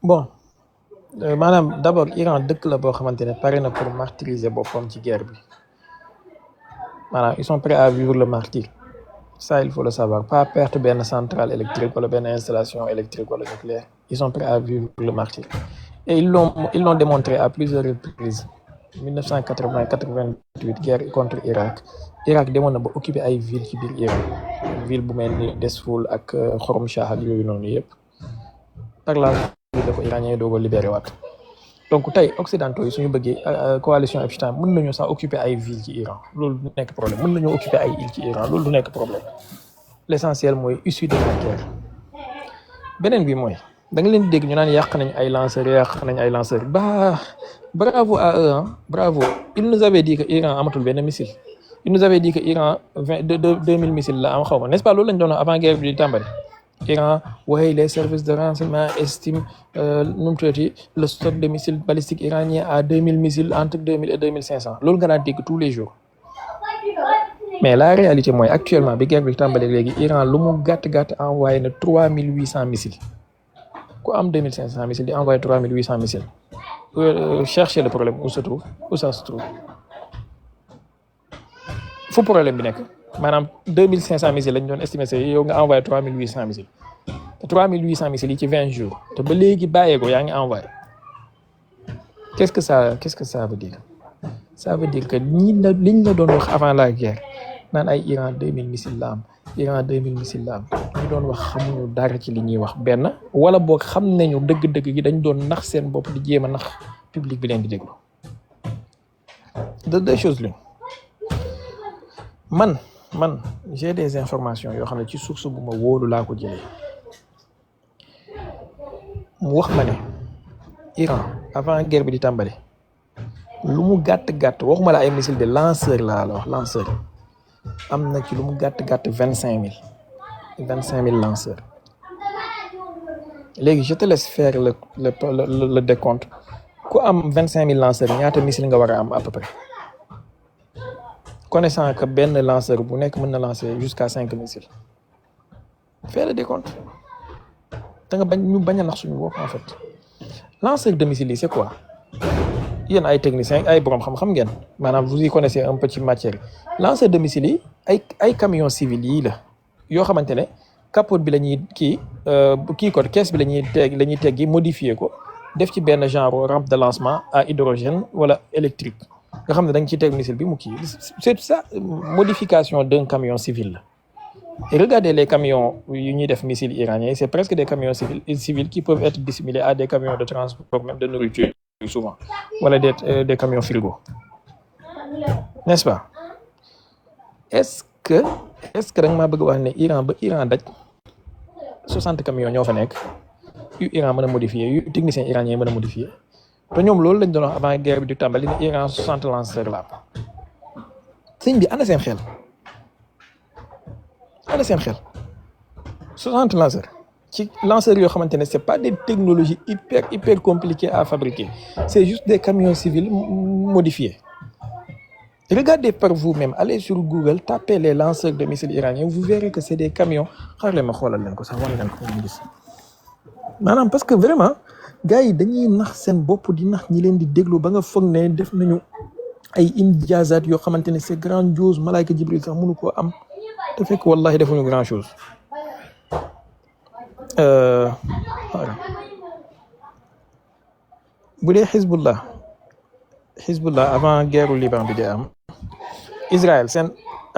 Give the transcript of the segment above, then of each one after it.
bon maanaam d'abord Iran dëkk la boo xamante ne pare na pour martyriser boppam ci guerre bi maanaam ils sont prêts à vivre le martyre ça il faut le savoir pas perte benn centrale électrique wala benn installation électrique wala nucléaire ils sont prêts à vivre le martyre et ils l'ont démontré à plusieurs reprises 1980 88 guerre contre Irak Irak demoon na ba occuper ay ville ci biir Iran ville bu mel ni Desfoul ak Khorramshaah ak yooyu noonu yëpp par la suite da ko iranien doog a libéré waat donc tey occidentaux yi suñu bëggee coalition Epstein mën nañu sax occuper ay ville ci Iran loolu du nekk problème mën nañoo occuper ay île ci Iran loolu du nekk problème l'essentiel mooy issue de la guerre beneen bi mooy da nga leen di dégg ñu naan yàq nañ ay lanceurs bravo à eux hein bravo ils nous avaient dit que Iran amatul benn missile ils nous avaient dit que Iran 2000 missiles la am xaw ma n'est-ce pas loolu lañ doon wax avant guerre bi di tàmbali Iran waaye les services de renseignement estiment nu mu tuddati le stock de missiles balistiques iraniens à 2000 missiles entre 2000 et 2500 loolu nga daan dégg tous les jours mais la réalité mooy actuellement bi guerre bi tàmbali léegi Iran lu mu gàtt envoyé na 3800 missiles ku am 2500 missiles di envoyé 3800 missiles chercher le problème où ça se trouve fu problème bi nekk maanaam 2500 missiles lañ doon estimé yow nga envoyé 3800 missiles te 3800 missiles yi ci 20 jours te ba léegi bàyyeeko yaa ngi envoyé qu'est-ce que ça veut dire ça veut dire que liñ la doon wax avant la guerre naan ay Iran 2000 missiles la am Iran 2000 missiles la am ñu doon wax xamuñu dara ci li ñuy wax benn wala boog xam nañu dëgg-dëgg gi dañ doon nax seen bopp di jéem a nax public bi leen di déglu de deux choses l'une man j'ai des informations yoo xam ne ci source bu ma wóolu laa ko jëlee mu wax ma ne Iran avant guerre bi di tàmbali lu mu gàtt waxuma la ay missile de lanceur laa la wax lanceur am na ci lu mu gàtt 25000 lanceurs léegi je te laisse faire le décompte ku am 25000 lanceurs ñaata missile nga war a am à peu près connaissant que benn lanceur bu nekk mën na lancer jusqu'à 5 missiles fais le décompte da nga bañ a nax suñu bopp en fait lanceur de missiles yi c'est quoi yéen ay techniciens ay borom xam-xam ngeen maanaam vous y connaissez un peu ci matière lanceur de missiles yi ay camions civils yii la yoo xamante ne capote bi la ñuy caisse bi la ñuy teggi modifier ko def ci benn genre rampe de lancement à hydrogène wala électrique nga xam ne da nga ciy teg missile bi mu kii c'est ça modification d'un camion civil la et regardez les camions yu ñuy def missiles iraniens c'est presque des camions civils qui peuvent être dissimilés à des camions de transport même de nourriture souvent wala des camions frigo n'est-ce pas est-ce que da nga maa bëgg wax ne Iran daj 60 camions ñoo fa nekk yu Iran mën a modifier yu techniciens iraniens mën a modifier te ñoom loolu lañ doon wax avant guerre bi di tàmbali ne Iran 60 lanceurs la sëñ bi ana seen xel 60 lanceurs ci lanceurs yoo xamante ne c'est pas des technologies hyper compliquées à fabriquer c'est juste des camions civils modifiés. Regardez par vous-même, allez sur Google, tapez les lanceurs de missiles iraniens, vous verrez que c'est des camions. Maanaam parce que vraiment gars yi dañuy nax seen bopp di nax ñi leen di déglu ba nga foog ne def nañu ay injaazaat yoo xamante ne c'est grandiose malaayka Jibril sax mënu koo am te fekk wallahi defuñu grand chose. bu dee Hezbollah avant guerre Liban bi di am Israël seen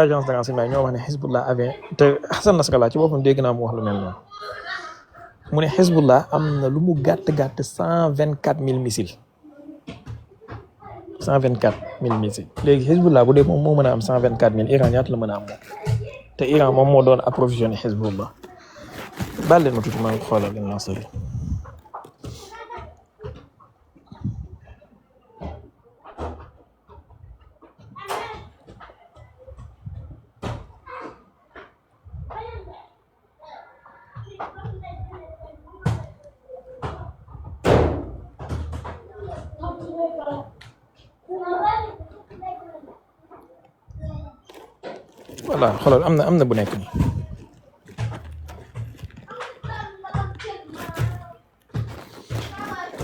agence de renseignement ñoo wax ne Hezbollah avait te Hassan Nasrallah ci boppam dégg naa mu wax lu mel noonu mu ne Hezbollah am na lu mu gàtt 124000 missiles 124000 missiles léegi Hezbollah bu dee moom moo mën a am 124000 Iran ñaata la mën a am moom te Iran moom moo doon approvisionné Hezbollah baal leen ma tuuti ma xoolal leen lanceur yi. voilà xoolal am na bu nekk nii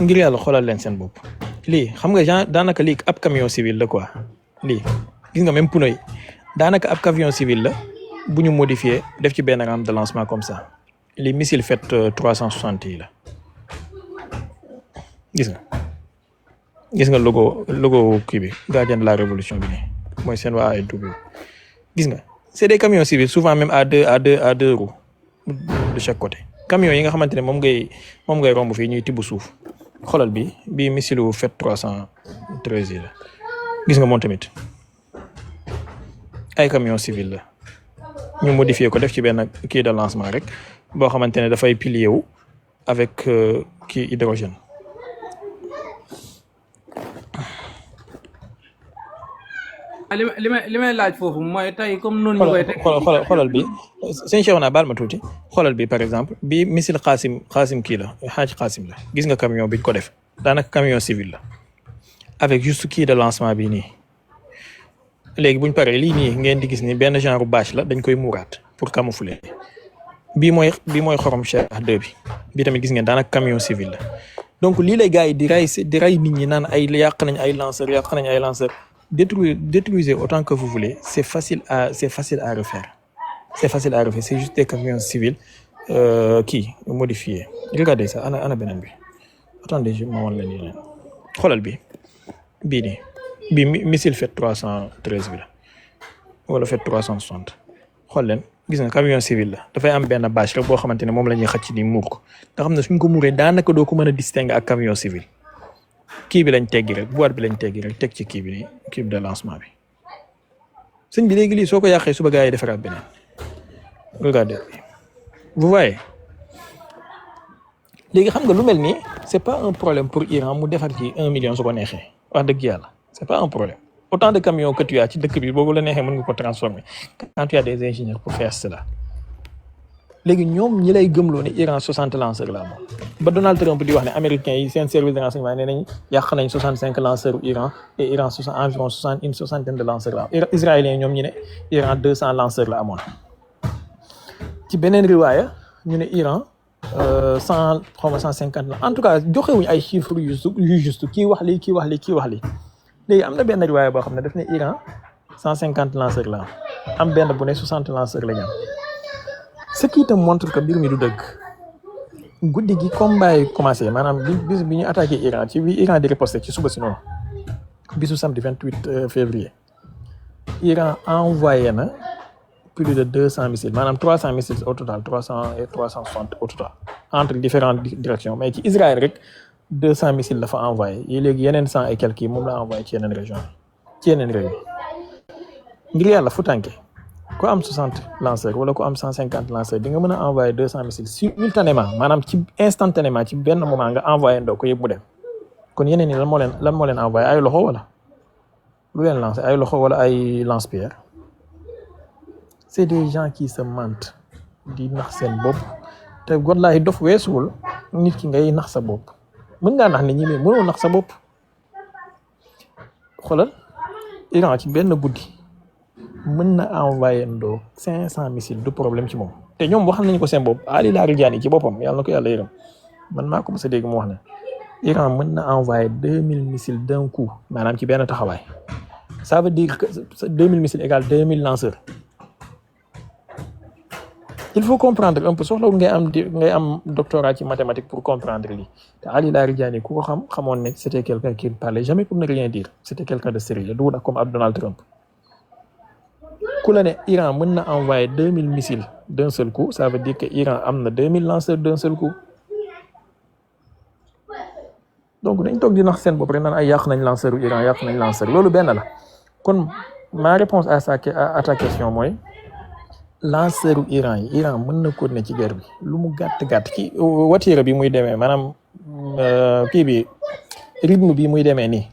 ngir yàlla xoolal leen seen bopp lii xam nga genre daanaka lii ab camion civil la quoi lii gis nga même pneu yi daanaka ab camion civil la bu ñu modifié def ci benn rampe de lancement comme ça lii missile fait 360 yi la gis nga logo kii bi gardien de la révolution bi nii mooy seen waa AEW gis nga c'est des camions civils souvent même à deux roues de chaque côté camions yi nga xamante ne moom ngay romb fii ñuy tibb suuf xoolal bi missile fait 313 yi la gis nga moom tamit ay camions civils la ñu modifié ko def ci benn kii de lancement rek boo xamante ne dafay pilier wu avec kii hydrogène. li may laaj foofu mooy tey comme noonu ñu koy teg xoolal bi sëñ Cheikh naa baal ma tuuti xoolal bi par exemple bi missile xaasim kii la xaaj xaasim la gis nga camion biñ ko def daanaka camion civil la avec juste kii de lancement bi nii léegi buñ paree lii nii ngeen di gis ni benn genre bâche la dañ koy muuraat pour camoufler bii mooy xorom Cheikh 2 bi tamit gis ngeen daanaka camion civil la donc lii lay gars yi di rey nit ñi naan ay yàq nañ ay lanceur détruisez autant que vous voulez, c'est facile à refaire. C'est juste des camions civils qui modifiés. Regardez ça, ana benen bi. Attendez, je m'en vais là. Xolal bi missile fait 313 bi la. Wala fait 360. Xol leen gis nga camion civil la. Dafay am benn bâche rek boo xamante ne moom la ñuy xëcc ni muur ko. Nga xam ne suñ ko muuree daanaka doo ko mën a distinguer ak camion civil. kii bi lañ teggi rek boîte bi lañ teggi rek teg ci kii bi de lancement bi sëñ bi léegi lii soo ko yàqee suba gars yi defaraat beneen regardez vous voyez léegi xam nga lu mel nii c'est pas un problème pour Iran mu defar ci 1 million su ko neexee wax dëgg yàlla c'est pas un problème autant de camions que tu as ci dëkk bi boobu la neexee mën nga ko transformer quand tu as des ingénieurs pour faire cela léegi ñoom ñi lay gëmloo ne Iran 60 lanceurs la amoon ba Donald Trump di wax ne américains yi seen service de renseignement nee nañ yàq nañ 65 lanceurs Iran et Iran environ une soixantaine de lanceurs la am israéliens ñoom ñu ne Iran 200 lanceurs la amoon ci beneen riwaaya ñu ne Iran 100 xaw ma 150 la en tout cas joxewuñ ay chiffres yu juste kii wax lii léegi am na benn riwaaya boo xam ne daf ne Iran 150 lanceurs la am benn bu ne 60 lanceurs la ñu am ce qui te montre que mbir mi du dëgg guddi gi combat yi commencé maanaam bis bi ñu attaqué Iran ci bi Iran di riposter ci suba si noonu bisu samedi 28 février Iran envoyé na plus de 200 missiles maanaam 300 missiles au total 300 et 360 au total entre différentes directions mais ci Israël rek 200 missiles la fa envoyé yi léegi yeneen 100 et quelques yi moom la envoyé ci yeneen région ci yeneen réew yi ngir yàlla fu tànke ku am 60 lanceurs wala ku am 150 lanceurs di nga mën a envoyer 200 missiles simultanément maanaam ci instantanément ci benn moment nga envoyé ndoo ko yëpp mu dem kon yeneen yi lan moo leen envoyé ay loxo wala lu leen lancé ay loxo wala ay lance-pierre c'est des gens qui se mentent di nax seen bopp te wallaahi dof weesuwul nit ki ngay nax sa bopp mën ngaa nax nit ñi mais mënoo nax sa bopp xoolal Iran ci benn guddi mën na envoyé ndoo 500 missiles du problème ci moom te ñoom waxal nañu ko seen bopp Ali Larijani ci boppam yàlla na ko yàlla yërëm man maa ko mos a dégg mu wax ne Iran mën na envoyé 2000 missiles d'un coup maanaam ci benn taxawaay ça veut dire que 2000 missiles égale 2000 lanceurs il faut comprendre un peu soxlawul ngay am doctorat ci mathématiques pour comprendre lii te Ali Larijani ku ko xamoon ne c'était quelqu'un qui ne parlait jamais pour ne rien dire c'était quelqu'un de sérieux du wut comme Donald Trump ku la ne Iran mën na envoyer 2000 missiles d'un seul coup ça veut dire que Iran am na 2000 lanceurs d'un seul coup donc dañ toog di nax seen bopp rek naan ay yàq nañ lanceur u Iran yàq nañ lanceur loolu benn la kon ma réponse à ta question mooy lanceur u Iran yi Iran mën na continuer ci guerre bi lu mu gàtt ci watiira bi muy demee maanaam kii bi rythme bi muy demee nii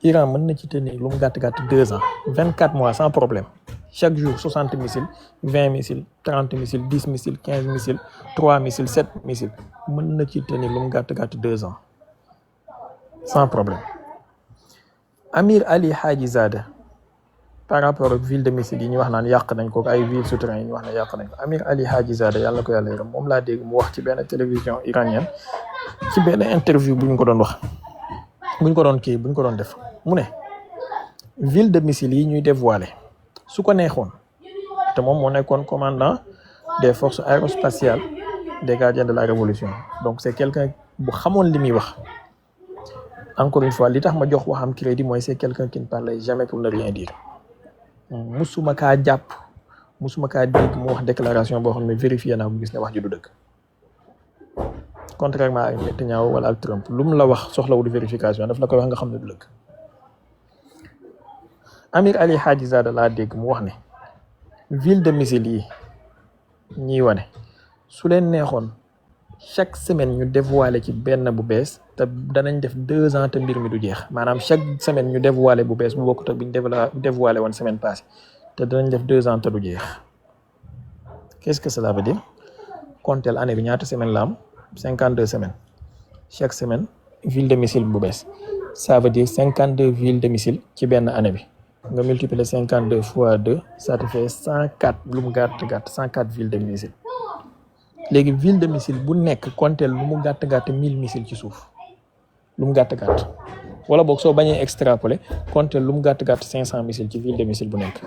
Iran mën na ci tenir lu mu gàtt 2 ans 24 mois sans problème chaque jour 60 missiles 20 missiles 30 missiles 10 missiles 15 missiles 3 missiles 7 missiles mën na ci tenir lu mu gàtt 2 ans sans problème. Amir Ali Hajizada par rapport ak ville de missiles yi ñu wax naan yàq nañ ko ay ville souterrain yi ñu wax ne yàq nañ ko Amir Ali Hajizada yàlla na ko yàlla yërëm moom laa dégg mu wax ci benn télévision iranienne ci benn interview buñ ko doon wax buñ ko doon def mu ne ville de missiles yi ñuy dévoiler su ko neexoon te moom moo nekkoon commandant des forces aérospatiales des gardiens de la révolution donc c'est quelqu'un bu xamoon li muy wax. Encore une fois li tax ma jox waxam crédit mooy c'est quelqu'un qui ne parle jamais pour ne rien dire musuma kaa jàpp musuma kaa dégg mu wax déclaration boo xam ne vérifié naa ko gis ne wax ji du dëgg contrairement ak Netanyahu wala ak Trump lu mu la wax soxlawul vérification daf la koy wax nga xam ne du dëgg. Amir Ali Hadji Zada laa dégg mu wax ne ville de missiles yi ñiy wane su leen neexoon chaque semaine ñu dévoiler ci benn bu bees te danañ def 2 ans te mbir mi du jeex maanaam chaque semaine ñu dévoiler bu bees bu bokkut ak bi ñu dévoiler woon semaine passée te danañ def 2 ans te du jeex. Qu'est-ce que cela veut dire? Comptez année bi ñaata semaine la am 52 semaines chaque semaine ville de missile bu bees ça veut dire 52 villes de missile ci benn année bi nga multiplier 52 fois 2 ça te fait 104 lu mu gàtt 104 villes de missile. léegi ville de missile bu nekk compter lu mu gàtt 1000 missiles ci suuf lu mu gàtt wala boog soo bañee extrapoler compter lu mu gàtt 500 missiles ci ville de missile bu nekk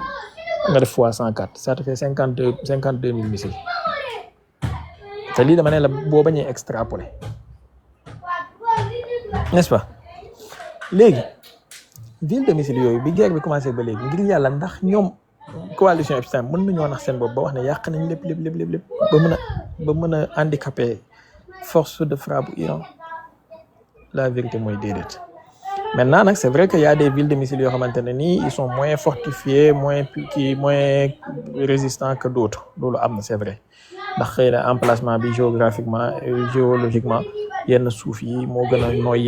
nga def fois 104 ça te fait 52 000 missiles te lii dama ne la boo bañee extrapoler n'est-ce pas. léegi ville de missile yooyu bi guerre bi commencé ba léegi ngir yàlla ndax ñoom coalition Epstein mën nañoo nax seen bopp ba wax ne yàq nañ lépp ba mën a handicapé force de frappe bu Iran. La vérité mooy déedéet. Maintenant nag c'est vrai que y a des villes de missiles yoo xamante ne nii ils sont moins fortifiés moins résistants que d'autres loolu am na c'est vrai ndax xëy na emplacement bi géographiquement géologiquement yenn suuf yi moo gën a nooy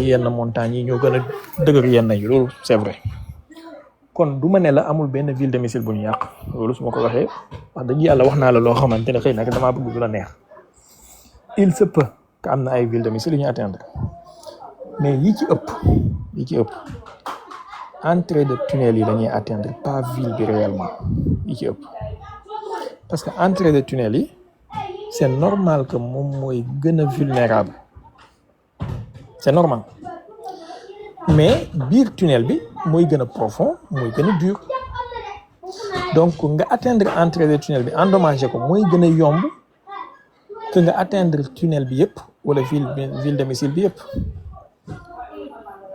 yenn montagnes yi ñoo gën a dëgër yenn yi loolu c'est vrai. kon du ma ne la amul benn ville de missile bu ñu yàq loolu su ma ko waxee wax dëgg yàlla wax naa la loo xamante ne xëy na damaa bëgg du la neex il se peut que am na ay ville de missile yu ñu atteindre mais yi ci ëpp entrée de tunnel yi la ñuy atteindre pas ville bi réellement yi ci ëpp parce que entrée de tunnel yi c'est normal que moom mooy gën a vulnérable c'est normal mais biir tunnel bi mooy gën a profond mooy gën a dur donc nga atteindre entrée de tunnel bi endommager ko mooy gën a yomb que nga atteindre tunnel bi yëpp wala ville de missile bi yëpp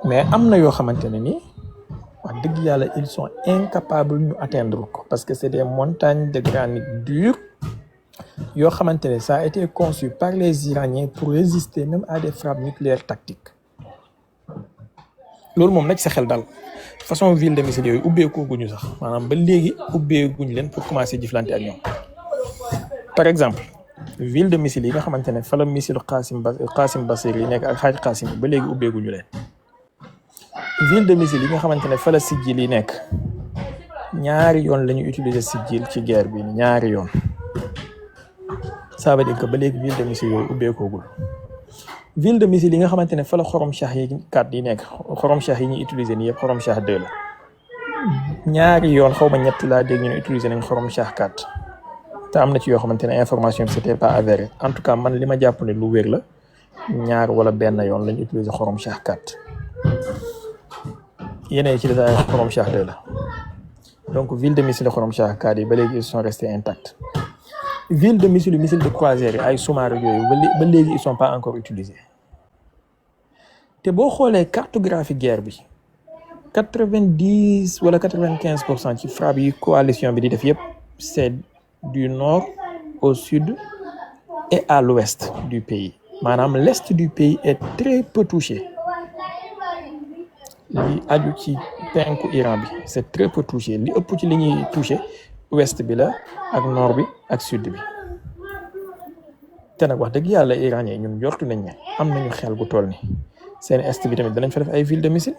mais am na yoo xamante ne ni wax dëgg yàlla ils sont incapables ñu atteindre ko parce que c'est des montagnes de granit dur yoo xamante ne ça a été conçu par les Iraniens pour résister même à des frappes nucléaires tactiques loolu moom nag sa xel dal façon ville de missile yooyu ubbeekoo guñu sax maanaam ba léegi ubbeeguñu leen pour commencer jëflante ak ñoom. Par exemple ville de missile yi nga xamante ne fa la missile Qasim Basir yi nekk ak xaaj Qasim ba léegi ubbeeguñu leen. Ville de missile yi nga xamante ne fa la Sijil yi nekk ñaari yoon la ñu utiliser Sijil ci guerre bi ñaari yoon ça veut dire que ba léegi ville de missile yooyu ubbeekoogul. Ville de missile yi nga xamante ne fa la Xorom Shah yi 4 yi nekk Xorom Shah yi ñuy utiliser nii yëpp Xorom Shah 2 la ñaari yoon xaw ma ñett laa dégg ñu ne utiliser nañ Xorom Shah 4 te am na ci yoo xamante ne information bi c'était pas avéré en tout cas man li ma jàpp ne lu wér la ñaar wala benn yoon lañ utiliser Xorom Shah 4 yeneen ci des ay Xorom Shah 2 la donc ville de missile Xorom Shah 4 yi ba léegi ils sont restés intacts. Ville de missile de croisière yi ay Soumaré yooyu ba léegi ils sont pas encore utilisés te boo xoolee cartographie guerre bi 90 wala 95% ci frappe yi coalition bi di def yëpp c'est du nord au sud et à l'ouest du pays maanaam l'est du pays est très peu touché li aju ci penku Iran bi c'est très peu touché li ëpp ci li ñuy touché ouest bi la ak nord bi ak sud bi te nag wax dëgg yàlla iranien ñun jortu nañ ne am nañu xel gu toll ni seen est bi tamit danañ fa def ay ville de missile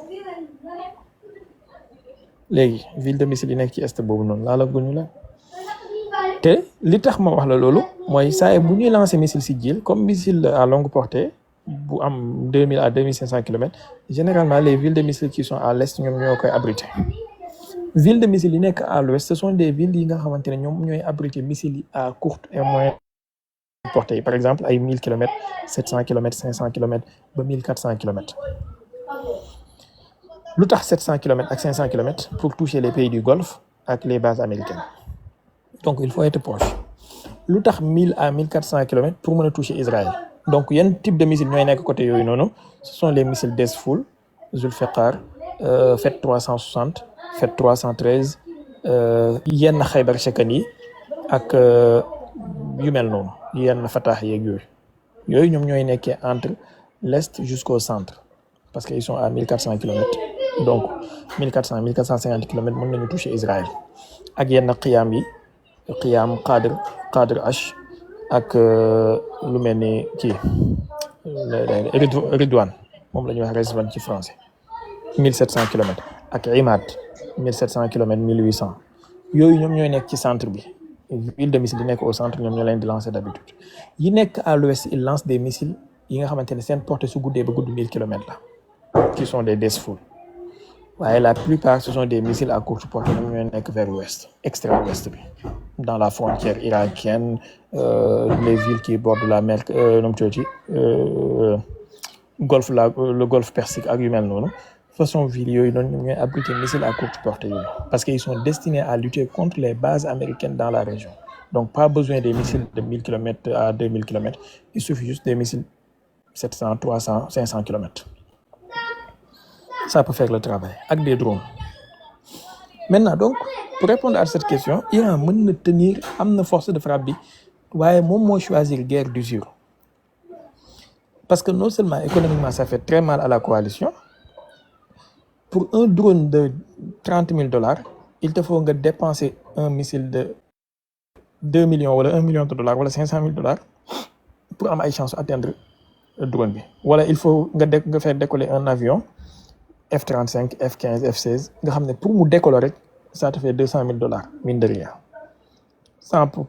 léegi ville de missile yi nekk ci est boobu noonu laa la guñu la te li tax ma wax la loolu mooy saa bu ñuy lancer missile Sijil comme missile à longue portée bu am 2000 à 2500 kilomètres généralement les villes de missiles qui sont à l'est ñoom ñoo koy abriter ville de missiles yi nekk à l'ouest ce sont des villes yi nga xamante ne ñoom ñooy abriter missiles yi à courte et moyenne portée par exemple ay 1000 kilomètres 700 kilomètres 500 kilomètres ba 1400 kilomètres. Lu tax 700 kilomètres ak 500 kilomètres pour toucher les pays du Golfe ak les bases américaines. Donc il faut être proche. Lu tax 1000 à 1400 kilomètres pour mën a toucher Israël. Donc yenn type de missile ñooy nekk côté yooyu noonu ce sont les missiles Desfoul, Zulfiqar, Fet 360, Fet 313, yenn Khaybar Shekani ak yu mel noonu yenn Fatah yeeg yooyu ñoom ñooy nekkee entre l'est jusqu'au centre parce que ils sont à 1400 kilomètres. Donc 1400 1450 kilomètres mën nañu toucher Israël ak yenn qiyaam yi qiyaam Qadr H ak lu mel ni kii Ridwan moom la ñuy wax Ridwan ci français 1700 kilomètres ak Imad 1700 kilomètres 1800 yooyu ñoom ñooy nekk ci centre bi ville de missiles yi nekk au centre ñoom ñoo leen di lancer d'habitude yi nekk à l'ouest ils lancent des missiles yi nga xamante ne seen portée su guddee ba gudd 1000 kilomètres la qui sont des Desfoul waaye la plupart ce sont des missiles à courte portée ñoom ñooy nekk vers l'ouest extrême ouest bi dans la frontière irakienne les villes qui bordent la mer le golfe Persique ak yu mel noonu façon ville yooyu noonu ñoom ñooy abriter missiles à courte portée yooyu parce qu'ils sont destinés à lutter contre les bases américaines dans la région. Donc pas besoin des missiles de 1000 km à 2000 km, il suffit juste des missiles 700, 300, 500 km. Ça peut faire le travail avec des drones. Maintenant donc pour répondre à cette question, Iran mën na tenir am na force de frappe bi waaye moom moo choisir guerre d'usure parce que non seulement économiquement ça fait très mal à la coalition. Pour un drone de $30,000, il te faut nga dépenser un missile de 2 millions wala 1 million de dollars wala $500,000 pour am ay chance atteindre drone bi. Wala il faut nga faire décoller un avion F-35, F-15, F-16 nga xam ne pour mu décoller rek ça te fait $200,000 mine de rien. Sans pour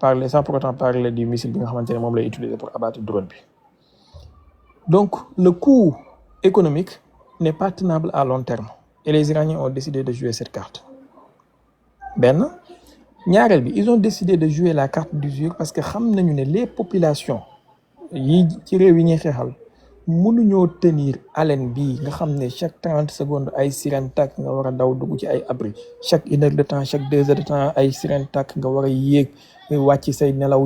autant parler du missile bi nga xamante ne moom lay utiliser pour abattre drone bi. Donc le coût économique n'est pas tenable à long terme. Et les Iraniens ont décidé de jouer cette carte. Ben, ñaareel bi ils ont décidé de jouer la carte d'usure parce que xam nañu ne les populations yi ci réew yi ñuy xeexal mënuñoo tenir haleine bii nga xam ne chaque 30 secondes ay sirène tàkk nga war a daw dugg ci ay abri chaque 1 heure de temps chaque 2 heures de temps ay sirène tàkk nga war a yéeg wàcc say nelaw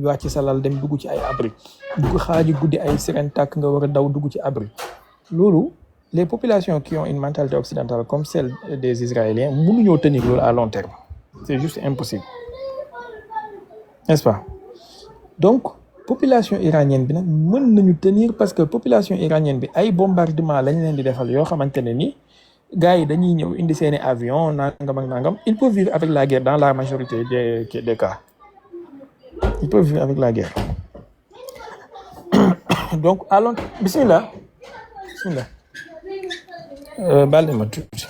wàcc sa lal dem dugg ci ay abri dugg xaaji guddi ay sirène tàkk nga war a daw dugg ci abri loolu. Les populations qui ont une mentalité occidentale comme celle des Israéliens mënuñoo tenir loolu à long terme. C'est juste impossible. N'est-ce pas? Donc, population iranienne bi nag mën nañu tenir parce que population iranienne bi ay bombardement lañ leen di defal yoo xamante ne ni gars yi dañuy ñëw indi seeni avion nangam ak nangam. Ils peuvent vivre avec la guerre dans la majorité des cas. Ils peuvent vivre avec la guerre. Donc, allons, bismillah. Baal ma tuuti.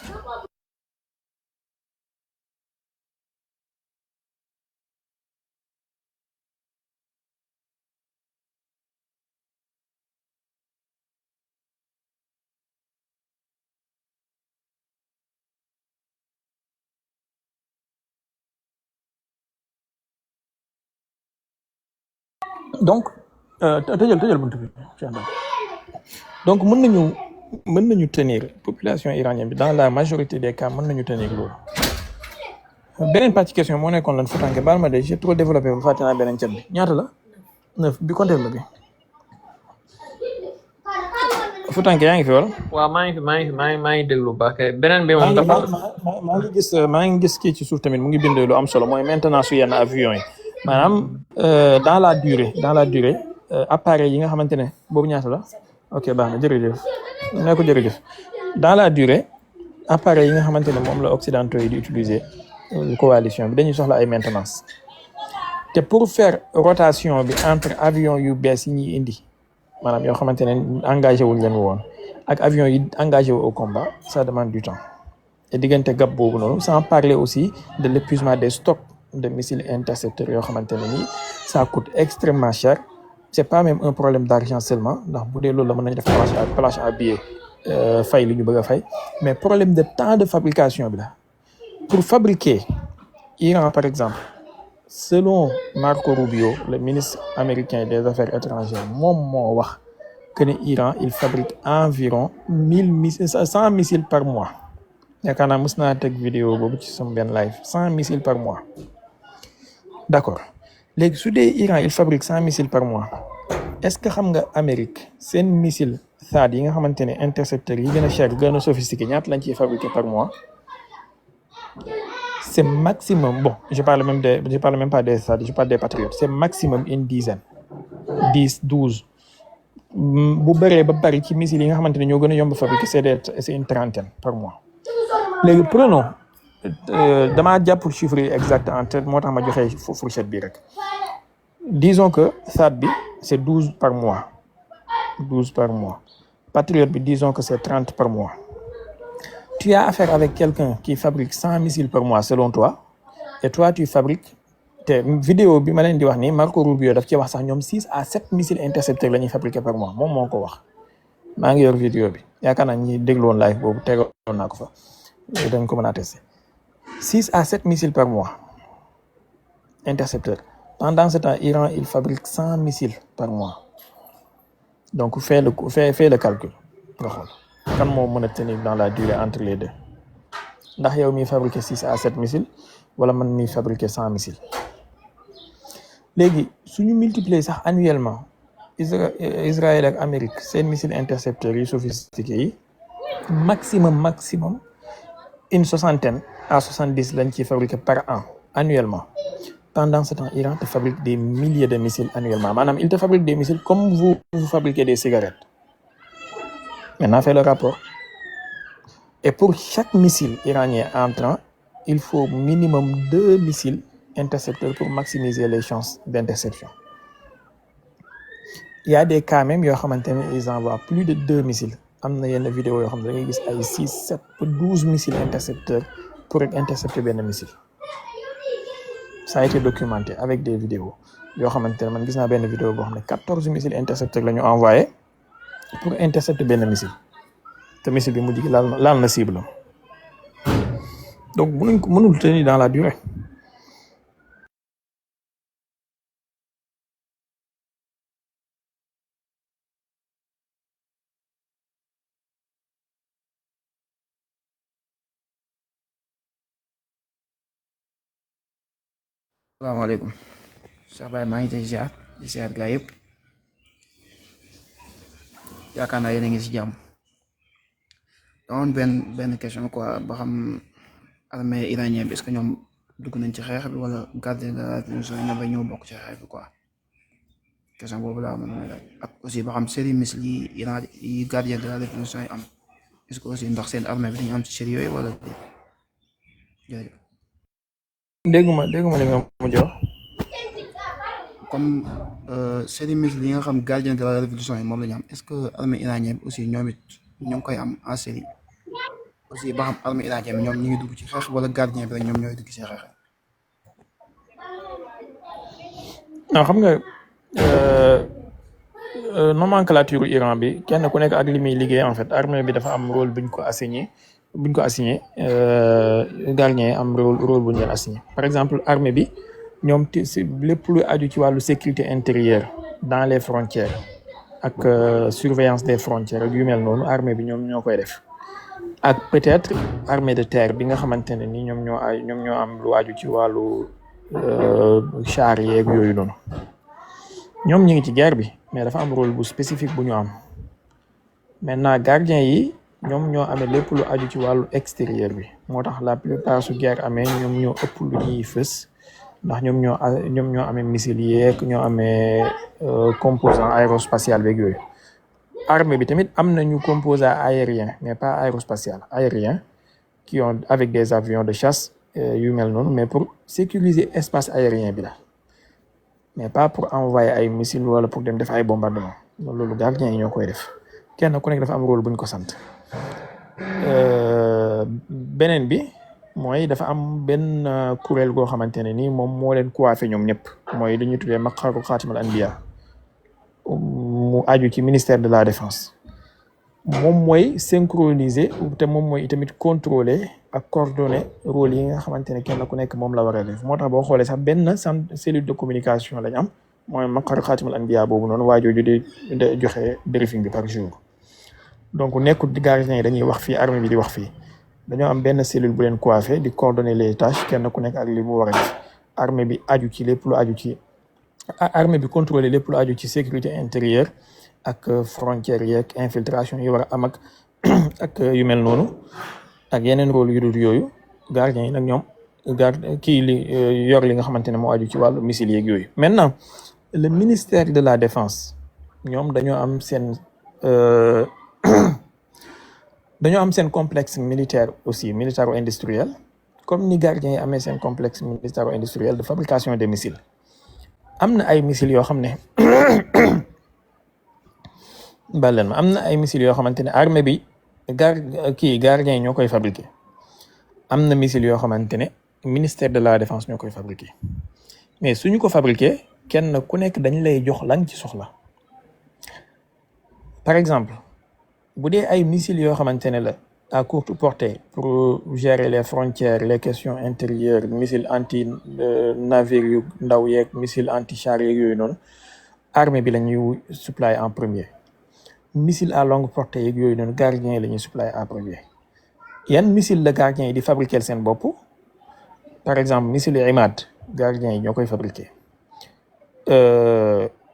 Donc tëjal buntu bi donc mën nañu tenir population iranienne bi dans la majorité des cas mën nañu tenir loolu. Beneen partie question moo nekkoon lan Foutanké baal ma de j'ai trop développé ba fàtte naa beneen cat bi ñaata la 9 bi compter la bi Foutanké yaa ngi fi wala. waaw maa ngi déglu baax kay beneen bi moom dafa maa ngi gis kii ci suuf tamit mu ngi bind lu am solo mooy maintenance su yenn avions yi maanaam dans la durée appareil yi nga xamante ne boobu ñaata la ok baax na jërëjëf ne ko jërëjëf dans la durée appareil yi nga xamante ne moom la occidentaux yi di utiliser coalition bi dañuy soxla ay maintenance te pour faire rotation bi entre avion yu bees yi ñuy indi maanaam yoo xamante ne engagé wuñ leen woon ak avion yi engagé wu au combat ça demande du temps et diggante gap boobu noonu sans parler aussi de l'épuisement des stocks de missiles intercepteurs yoo xamante ne nii ça coûte extrêmement cher. C'est pas même un problème d'argent seulement ndax bu dee loolu la mën nañu def planche à billets fay li ñu bëgg a fay mais problème de temps de fabrication bi la pour fabriquer Iran par exemple selon Marco Rubio, le ministre américain des Affaires étrangères, moo wax que l'Iran il fabrique environ 100 missiles par mois. yaakaar naa mës naa teg vidéo boobu ci sama benn live 100 missiles par mois. D'accord léegi su dee Iran il fabrique 100 missiles par mois est-ce que xam nga Amérique seen missile THAAD yi nga xamante ne intercepteurs yi gën a cher gën a sophistiqué ñaata lañ ciy fabriqué par mois? C'est maximum, bon, je parle même pas des THAAD, je parle des Patriotes, c'est maximum une dizaine, 10, 12. bu bëree ba bëri ci missiles yi nga xamante ne ñoo gën a yomb fabriqué c'est une trentaine par mois. léegi prenons damaa jàpp chiffre yi exact en tête moo tax ma joxe fourchette bi rek. Disons que THAAD bi c'est 12 par mois. 12 par mois. Patriote bi disons que c'est 30 par mois. Tu as affaire avec quelqu'un qui fabrique 100 missiles par mois selon toi, et toi tu fabriques te vidéo bi ma leen di wax nii Marco Rubio daf ci wax sax ñoom 6 à 7 missiles intercepteurs la ñuy fabriquer par mois moom moo ko wax. maa ngi yor vidéo bi yaakaar naa ñi déglu woon live boobu tegoon naa ko fa dañ ko mën a attester 6 à 7 missiles par mois intercepteurs. Pendant ce temps Iran il fabrique 100 missiles par mois. Donc fais le calcul nga xool kan moo mën a tenir dans la durée entre les deux ndax yow miy fabriquer 6 à 7 missiles wala man miy fabriquer 100 missiles. léegi suñu multiplier sax annuellement Israël ak Amérique seen missiles intercepteurs yi sophistiqués yi maximum une soixantaine à 70 lañ ciy fabriquer par an annuellement. Pendant ce temps Iran te fabrique des milliers de missiles annuellement. Maanaam il te fabrique des missiles comme vous fabriquez des cigarettes. Maintenant fais le rapport. Et pour chaque missile iranien entrant, il faut minimum 2 missiles intercepteurs pour maximiser les chances d'interception. Il y a des cas même yoo xamante ne ils envoient plus de 2 missiles. am na yenn vidéo yoo xam ne da ngay gis ay 6, 7 ou 12 missiles intercepteurs pour intercepter benn missile. Ça a été documenté avec des vidéos yoo xamante ne man gis naa benn vidéo boo xam ne 14 missiles intercepteurs la ñu envoyé pour intercepter benn missile te missile bi mujj gi laal na cible. Donc mënul tenir dans la durée. Salaamaaleykum Cheikh Baye maa ngi tey di ziar gaa yëpp yaakaar naa yéen a ngi si jàmm. doon benn question quoi ba xam armée iranien bi est-ce que ñoom dugg nañ ci xeex bi wala gardien de la révolution ñoom ba ñëw bokk ci xeex bi quoi question boobu laa mën a laaj. ak aussi ba xam série missile yi Iran yi gardien de la révolution yi am est-ce que aussi ndax seen armée bi dañu am ci série yooyu wala jërëjëf. dégguma li nga mujj wax. comme série missile yi nga xam gardien de la révolution yi moom la ñu am est-ce que armée iranienne bi aussi ñoom it ñu ngi koy am en série aussi ba xam armée iranienne bi ñoom ñu ngi dugg ci xeex wala gardien bi rek ñoom ñooy dugg ci xeex. non xam nga nomenclature Iran bi kenn ku nekk ak li muy liggéey en fait armée bi dafa am rôle buñ ko assigné gardien am rôle bu ñu leen assigné. Par exemple armée bi ñoom lépp lu aju ci wàllu sécurité intérieure dans les frontières ak surveillance des frontières ak yu mel noonu armée bi ñoom ñoo koy def. ak peut-être armée de terre bi nga xamante ne ni ñoom ñoo am lu aju ci wàllu char yeeg yooyu noonu ñoom ñu ngi ci guerre bi mais dafa am rôle bu spécifique bu ñu am. Maintenant gardien yi ñoom ñoo amee lépp lu aju ci wàllu extérieur bi moo tax la plupart su guerre amee ñoom ñoo ëpp lu ñuy fës ndax ñoom ñoo amee missile yeeg ñoo amee composant aérospatial beeg yooyu. Armée bi tamit am nañu composant aérien mais pas aérospatial aérien qui ont avec des avions de chasse yu mel noonu mais pour sécuriser espace aérien bi la mais pas pour envoyer ay missiles wala pour dem def ay bombardement loolu gardien yi ñoo koy def kenn ku nekk dafa am rôle bu ñu ko sant. beneen bi mooy dafa am benn kuréel goo xamante ne ni moom moo leen coiffé ñoom ñëpp mooy li ñuy tuddee maqaaru xaatimal anbiya mu aju ci ministère de la défense moom mooy synchroniser te moom mooy itamit contrôler ak coordonner rôle yi nga xamante ne kenn ku nekk moom la war a def moo tax boo xoolee sax benn cellule de communication lañ am mooy maqar xaatimul anbiya boobu noonu waajooju di joxe briefing bi par jour. donc nekkul di gardien yi dañuy wax fii armée bi di wax fii dañoo am benn cellule bu leen coiffé di coordonner les tâches kenn ku nekk ak li mu war a def armée bi aju ci lépp lu aju ci armée bi contrôler lépp lu aju ci sécurité intérieure ak frontières yeeg infiltration yi war a am ak yu mel noonu ak yeneen rôle yu dul yooyu gardien yi nag ñoom kii li yor li nga xamante ne moo aju ci wàllu missile yeeg yooyu. maintenant le ministère de la défense ñoom dañoo am seen complexe militaire aussi militaro-industriel comme ni gardien yi amee seen complexe militaro-industriel de fabrication des missiles am na ay missiles yoo xam ne baleen ma am na ay missiles yoo xamante ne armée bi gardien yi ñoo koy fabriqué am na missiles yoo xamante ne ministère de la défense ñoo koy fabriqué mais suñu ko fabriqué kenn ku nekk dañ lay jox lan ci soxla par exemple bu dee ay missiles yoo xamante ne la à courte portée pour gérer les frontières les questions intérieures missile anti navire yu ndaw yeeg missile anti char yeeg yooyu noonu armée bi la ñuy supply en premier missile à longue portée yeeg yooyu noonu gardien yi la ñuy supply en premier yan missile la gardien yi di fabriquer seen bopp par exemple missile Imad gardien yi ñoo koy fabriquer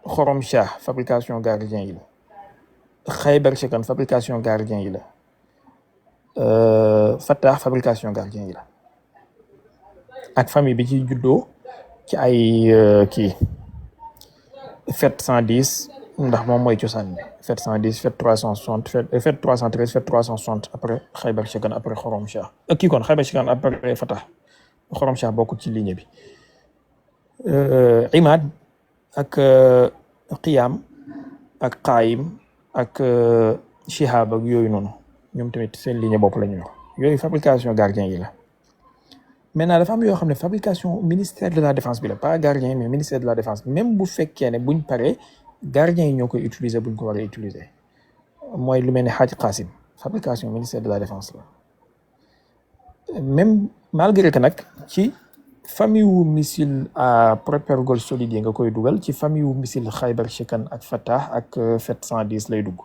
Xorom Shah fabrication gardien yi la Khaybar Shekan fabrication gardien yi la Fatah fabrication gardien yi la ak famille bi ci juddoo ci ay kii FET 110 ndax moom mooy cosaan bi FET 110 FET 360 FET 313 FET 360 après Khaybar Shekan après Xorom Shah kii kon Khaybar Shekan après Fatah Xorom Shah bokkul ci ligne bi Imad ak Qiyam ak Qaim ak Shihab ak yooyu noonu ñoom tamit seen ligne bopp la ñu yor yooyu fabrication gardien yi la maintenant dafa am yoo xam ne fabrication ministère de la défense bi la pas gardien mais ministère de la défense même bu fekkee ne buñ paree gardien yi ñoo koy utiliser buñ ko waree utiliser mooy lu mel ne Hadj Qasim fabrication ministère de la défense la même malgré que nag ci famille wu missile à propergol solide yi nga koy dugal ci famille wu missile Khaybar Shekan ak Fatah ak FET 110 lay dugg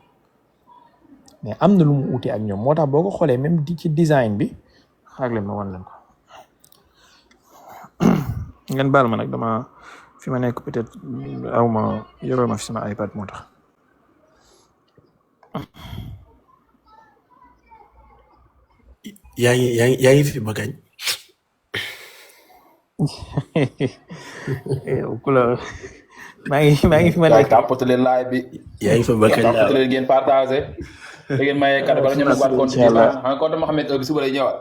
mais am na lu mu uute ak ñoom moo tax boo ko xoolee même di ci design bi xaar leen ma wan leen ko ngeen baal ma nag dama fi ma nekk peut-être aw ma yoroo ma fi sama iPad moo tax yaa ngi fi ba kañ ku la maa ngi fi ma nekk tàppatu leen live bi yaa ngi fi ba kañ tàppatu leen ngeen partagé da ngeen maye kàddu bala ñu waat compte bi xam nga compte Mohamed heure bi suba lay ñëwaat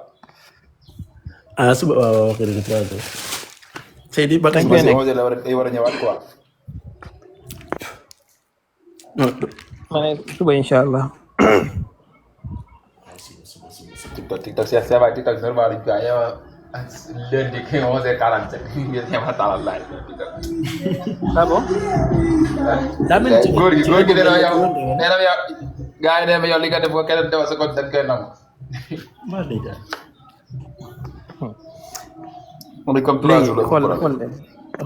suba waaw wax dëgg yàlla Seydi ba kañ la war a ñëwaat quoi ma ne suba incha allah TikTok c'est vrai TikTok normal lañ quoi yow lundi 11h47 ngeen ñëwaat talal live ah bon góor gi nee na yow gars yi nee na yow li nga def ko keneen defal sa compte dañ koy nangu léegi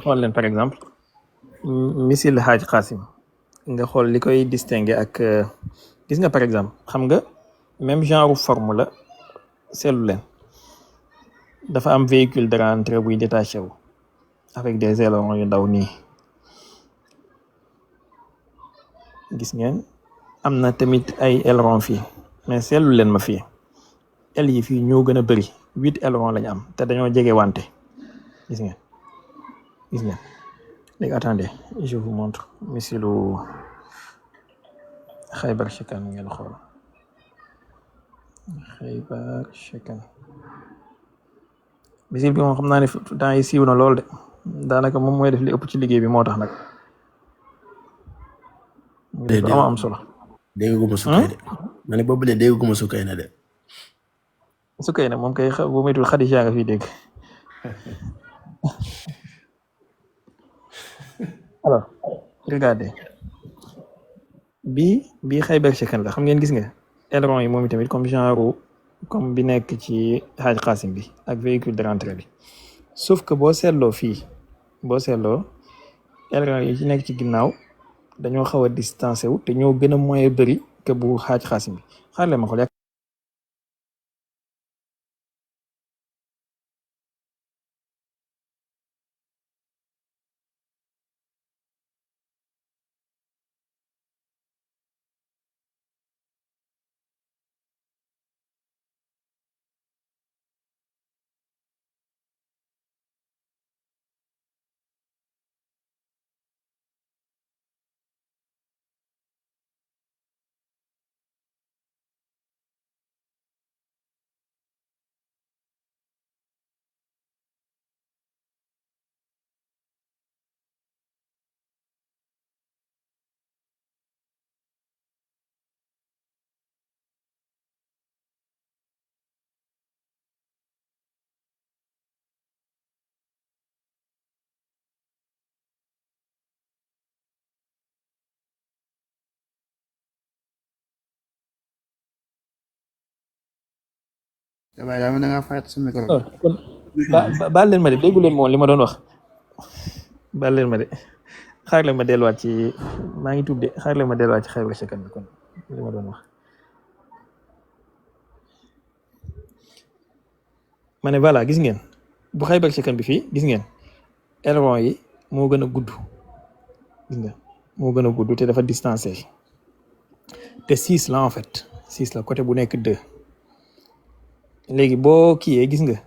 xool leen par exemple missile Hadj Qasim nga xool li koy distinguer ak gis nga par exemple xam nga même genre forme la seetlu leen dafa am véhicule de rentrée buy détaché wu avec des ailerons yu ndaw nii gis ngeen am na tamit ay ailerons fii mais seetlu leen ma fii ailes yi fii ñoo gën a bëri 8 ailerons lañu am te dañoo jege wante gis ngeen léegi attendez je vous montre missile Khaybar Shekan ngeen xool Khaybar Shekan missile bi moom xam naa ne temps yi siiw na lool de daanaka moom mooy def li ëpp ci liggéey bi moo tax nag am solo dégguma Sukayna ma ne boobu de dégguma Sukayna de Sukayna moom kay bu moytul Khadija nga fi dégg alors regardez bii Khaybar Shekan la xam ngeen gis nga aileron yi moom itamit comme genre comme bi nekk ci Hadj Qasim bi ak véhicule de rentrée bi sauf que boo seetloo aileron yi ci nekk ci ginnaaw dañoo xaw a distancé wu te ñoo gën a moyen bëri que bu Hadj Qasim bi xaar leen ma xool waaye daa mel da ngaa fayat sa micro bi. kon baal leen ma de déggu leen moom li ma doon wax baal leen ma de xaar leen ma delluwaat ci maa ngi tuub de xaar leen ma delluwaat ci Xaybar Second bi kon li ma doon wax ma ne voilà gis ngeen bu Xaybar Second bi fii gis ngeen aileron yi moo gën a gudd gis nga moo gën a gudd te dafa distancé te 6 la en fait 6 la côté bu nekk 2 léegi boo kiiyee gis nga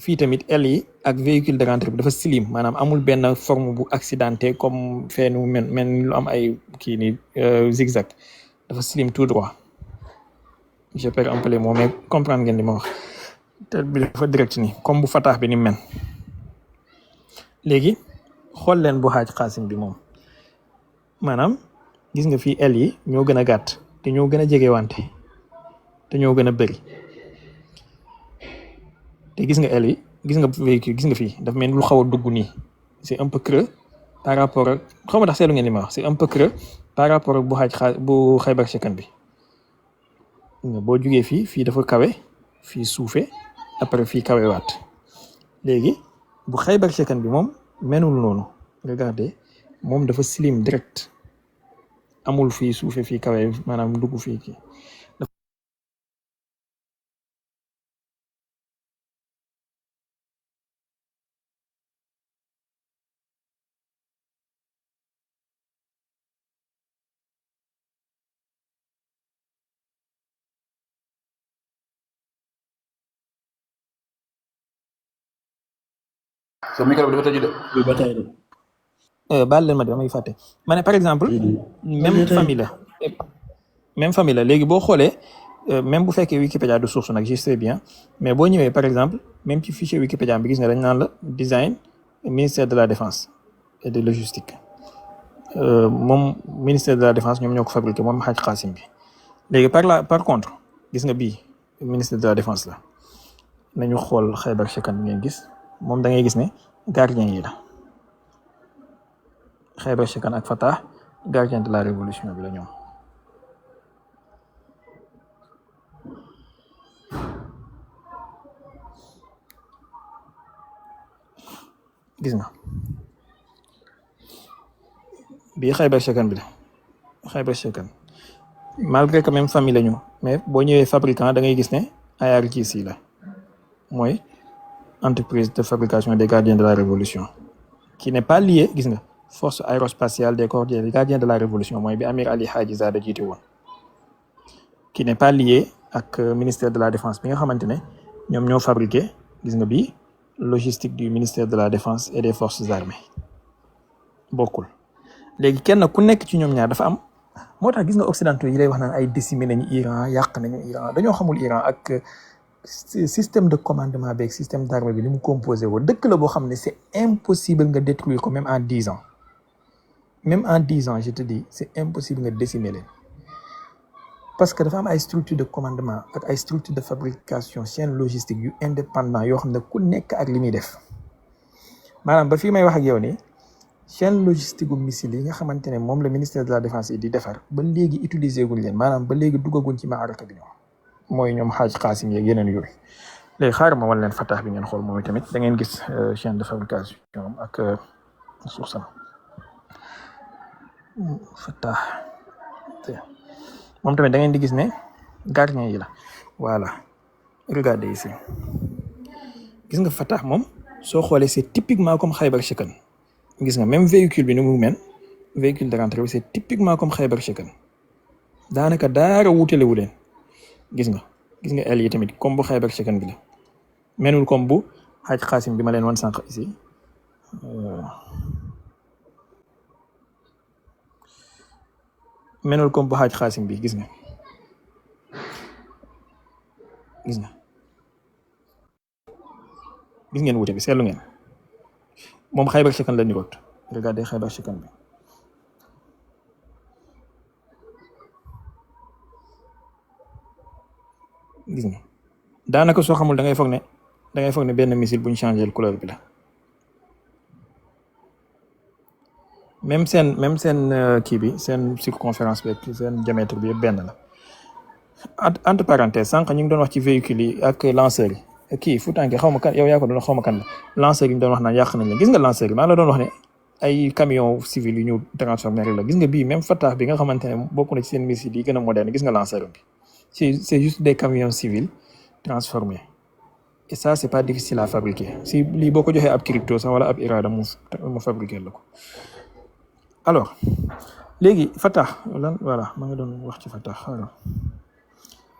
fii tamit aile yi ak véhicule de rentrée bi dafa slim maanaam amul benn forme bu accidenté comme feenu men lu am ay kii ni zigzag dafa slim tout droit je perds un peu les mots mais comprendre ngeen li ma wax te bi dafa direct ni comme bu fataax bi ni men léegi xool leen bu Hadj Qasim bi moom maanaam gis nga fii aile yi ñoo gën a gàtt te ñoo gën a jege wante te ñoo gën a bëri te gis nga aile yi gis nga véhicule gis nga fii dafa mel ni lu xaw a dugg nii c'est un peu creux par rapport ak xaw ma tax seetlu ngeen li ma wax c'est un peu creux par rapport ak bu Xaybar Second bi nga boo jugee fii dafa kawe fii suufe après fii kawe waat léegi bu Xaybar Second bi moom menul noonu regardez moom dafa slim direct amul fii suufe fii kawe maanaam dugg fii kii sa micro bi dafa tëju de. bi ba tey de. baal leen ma de damay fàtte ma ne par exemple même famille la léegi boo xoolee même bu fekkee Wikipédia du source nag je sais bien mais boo ñëwee par exemple même ci fichier Wikipédia bi gis nga dañ naan la design ministère de la défense et de logistique moom ministère de la défense ñoom ñoo ko fabriqué moom Hadj Qasim bi léegi par contre gis nga bii ministère de la défense la nañu xool Xaybar Second bi ngeen gis moom da ngay gis ne gardien yi la Xaybar Second ak Fatah gardien de la révolution bi la ñoom gis nga bii Xaybar Second bi la Xaybar Second malgré que même famille la ñu mais boo ñëwee fabricant da ngay gis ne IRGC la mooy entreprise de fabrication des gardiens de la révolution qui n'est pas lié gis nga force aérospatiale des corps des gardiens de la révolution mooy bi Amir Ali Hadji Zada jiite woon qui n'est pas lié ak ministère de la défense bi nga xamante ne ñoom ñoo fabriqué gis nga bii logistique du ministère de la défense et des forces armées bokkul léegi kenn ku nekk ci ñoom ñaar dafa am moo tax gis nga occidentaux yi lay wax naan ay décimé nañu Iran yàq nañu Iran dañoo xamul Iran ak système de commandement beeg système d'armée bi ni mu composé woo dëkk la boo xam ne c'est impossible nga détruire ko même en 10 ans je te dis c'est impossible nga décimer leen parce que dafa am ay structure de commandement ak ay structure de fabrication chaîne logistique yu indépendant yoo xam ne ku nekk ak li muy def maanaam ba fii may wax ak yow nii chaîne logistique gu missile yi nga xamante ne moom la ministère de la défense yi di defar ba léegi utiliser guñ leen maanaam ba léegi duggaguñ ci maaraka bi ñoom mooy ñoom xaaj xaasim yeeg yeneen yooyu léegi xaaral ma wan leen Fatah bi ngeen xool moom tamit da ngeen gis chaîne de fabrication ak suuf Fatah moom tamit da ngeen di gis ne gardien yi la voilà regardez ici gis nga Fatah moom soo xoolee c'est typiquement comme Khaybar Shikan gis nga même véhicule bi ni mu mel véhicule de rentrée bi c'est typiquement comme Khaybar Shikan daanaka daara wuutalewu leen gis nga aile yi tamit comme bu Khaybar Shikan bi la menul comme bu xaaj xaasim bi ma leen wan sànq ici menul comme bu xaaj xaasim bi gis ngeen wuute bi seetlu ngeen moom Khaybar Shikan la niroot regardez Khaybar Shikan bi gis nga daanaka soo xamul da ngay foog ne benn missile buñ changé couleur bi la même seen kii bi seen circonférence bi ak seen diamètre bi yëpp benn la entre parenthèses sànq ñu ngi doon wax ci véhicule yi ak lanceurs yi kii Foutanké xaw ma kan yow yaa ko doon xaw ma kan la lanceurs yi ñu doon wax naan yàq nañ leen gis nga lanceurs yi maa la doon wax ne ay camion civil yu ñu transformé rek la gis nga bii même Fatah bi nga xamante ne bokk na ci seen missile yi gën a moderne gis nga lanceur bi c'est juste des camions civils transformés et ça c'est pas difficile à fabriquer si lii boo ko joxee ab crypto sax wala ab irada mu fabriquer la ko alors léegi Fatah lan voilà ma nga doon wax ci Fatah alors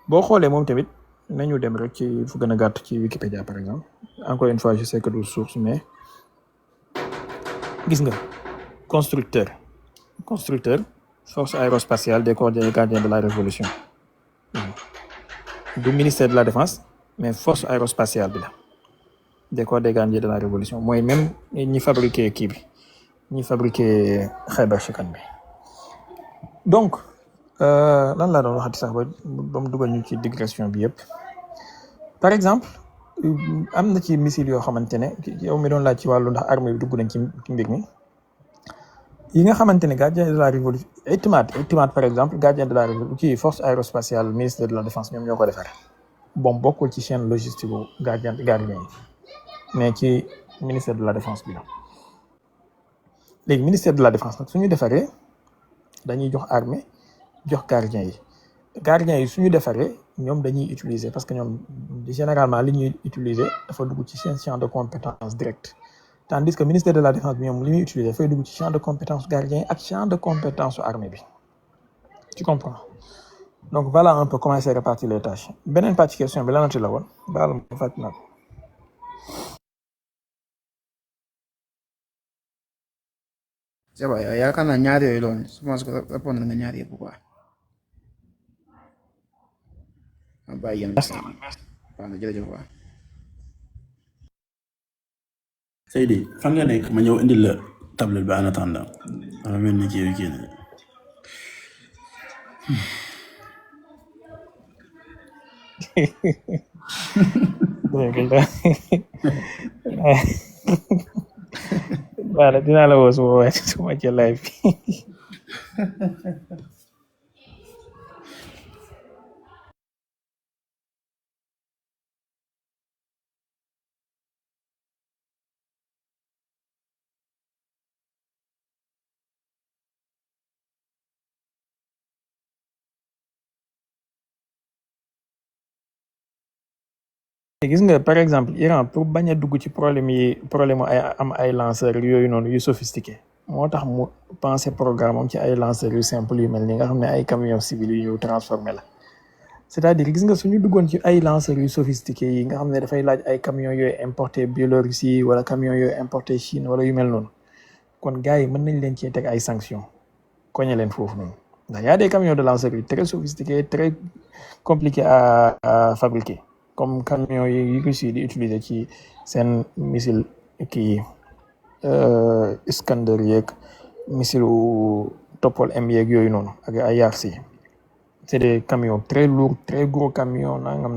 boo xoolee moom tamit nañu dem rek ci fu gën a gàtt ci Wikipédia par exemple encore une fois je sais que du source mais gis nga constructeur force aérospatiale des corps et gardiens de la révolution du ministère de la défense mais force aérospatiale bi la des corps des gardiens de la révolution mooy même ñi fabriqué kii bi ñi fabriqué Khaybar Shikan bi donc lan laa doon waxati sax ba mu dugal ñu ci digression bi yëpp par exemple am na ci missile yoo xamante ne yow mi doon laaj ci wàllu ndax armée bi dugg nañ ci mbir mi yi nga xamante ne gardien de la révolution Itimat par exemple gardien de la révolution ci force aérospatiale ministère de la défense ñoom ñoo ko defar bon bokkul ci chaîne logistique bu gardien yi mais ci ministère de la défense bi la léegi ministère de la défense nag suñu defaree dañuy jox armée jox gardien yi suñu defaree ñoom dañuy utiliser parce que ñoom généralement li ñuy utiliser dafa dugg ci seen champ de compétence direct tandis que ministère de la défense bi ñoom li ñuy utiliser dafay dugg ci champ de compétence gardien ak champ de compétence su armée bi tu comprends donc voilà un peu comment c'est réparti les tâches beneen partie question bi lanati la woon baal ma fàtt naa ko c'est vrai yaakaar naa ñaar yooyu loolu je pense que répondre nga ñaar yëpp quoi bàyyi yéen waaw na jërëjëf waaw Seydi fan nga nekk ma ñëw indil la tablette bi en attendant wala mel ni kii na voilà dinaa la woo suma ci live bi gis nga par exemple Iran pour bañ a dugg ci problème ay am ay lanceurs yooyu noonu yu sophistiqué moo tax mu pensé programme am ci ay lanceurs yu simple yu mel ni nga xam ne ay camions civils yu ñu transformé la c'est-à-dire gis nga suñu duggoon ci ay lanceurs yu sophistiqué yi nga xam ne dafay laaj ay camions yooyu importé Biélorussie wala camions yooyu importé Chine wala yu mel noonu kon gars yi mën nañ leen cee teg ay sanctions koñe leen foofu noonu ndax y a des camions de lanceurs yu très sophistiqués très compliqués à fabriquer comme camion yi Russie di utiliser ci seen missile kii Iskander yeeg missile Topol M yeeg yooyu noonu ak ay Yarsi c'est des camions très lourds très gros camions nangam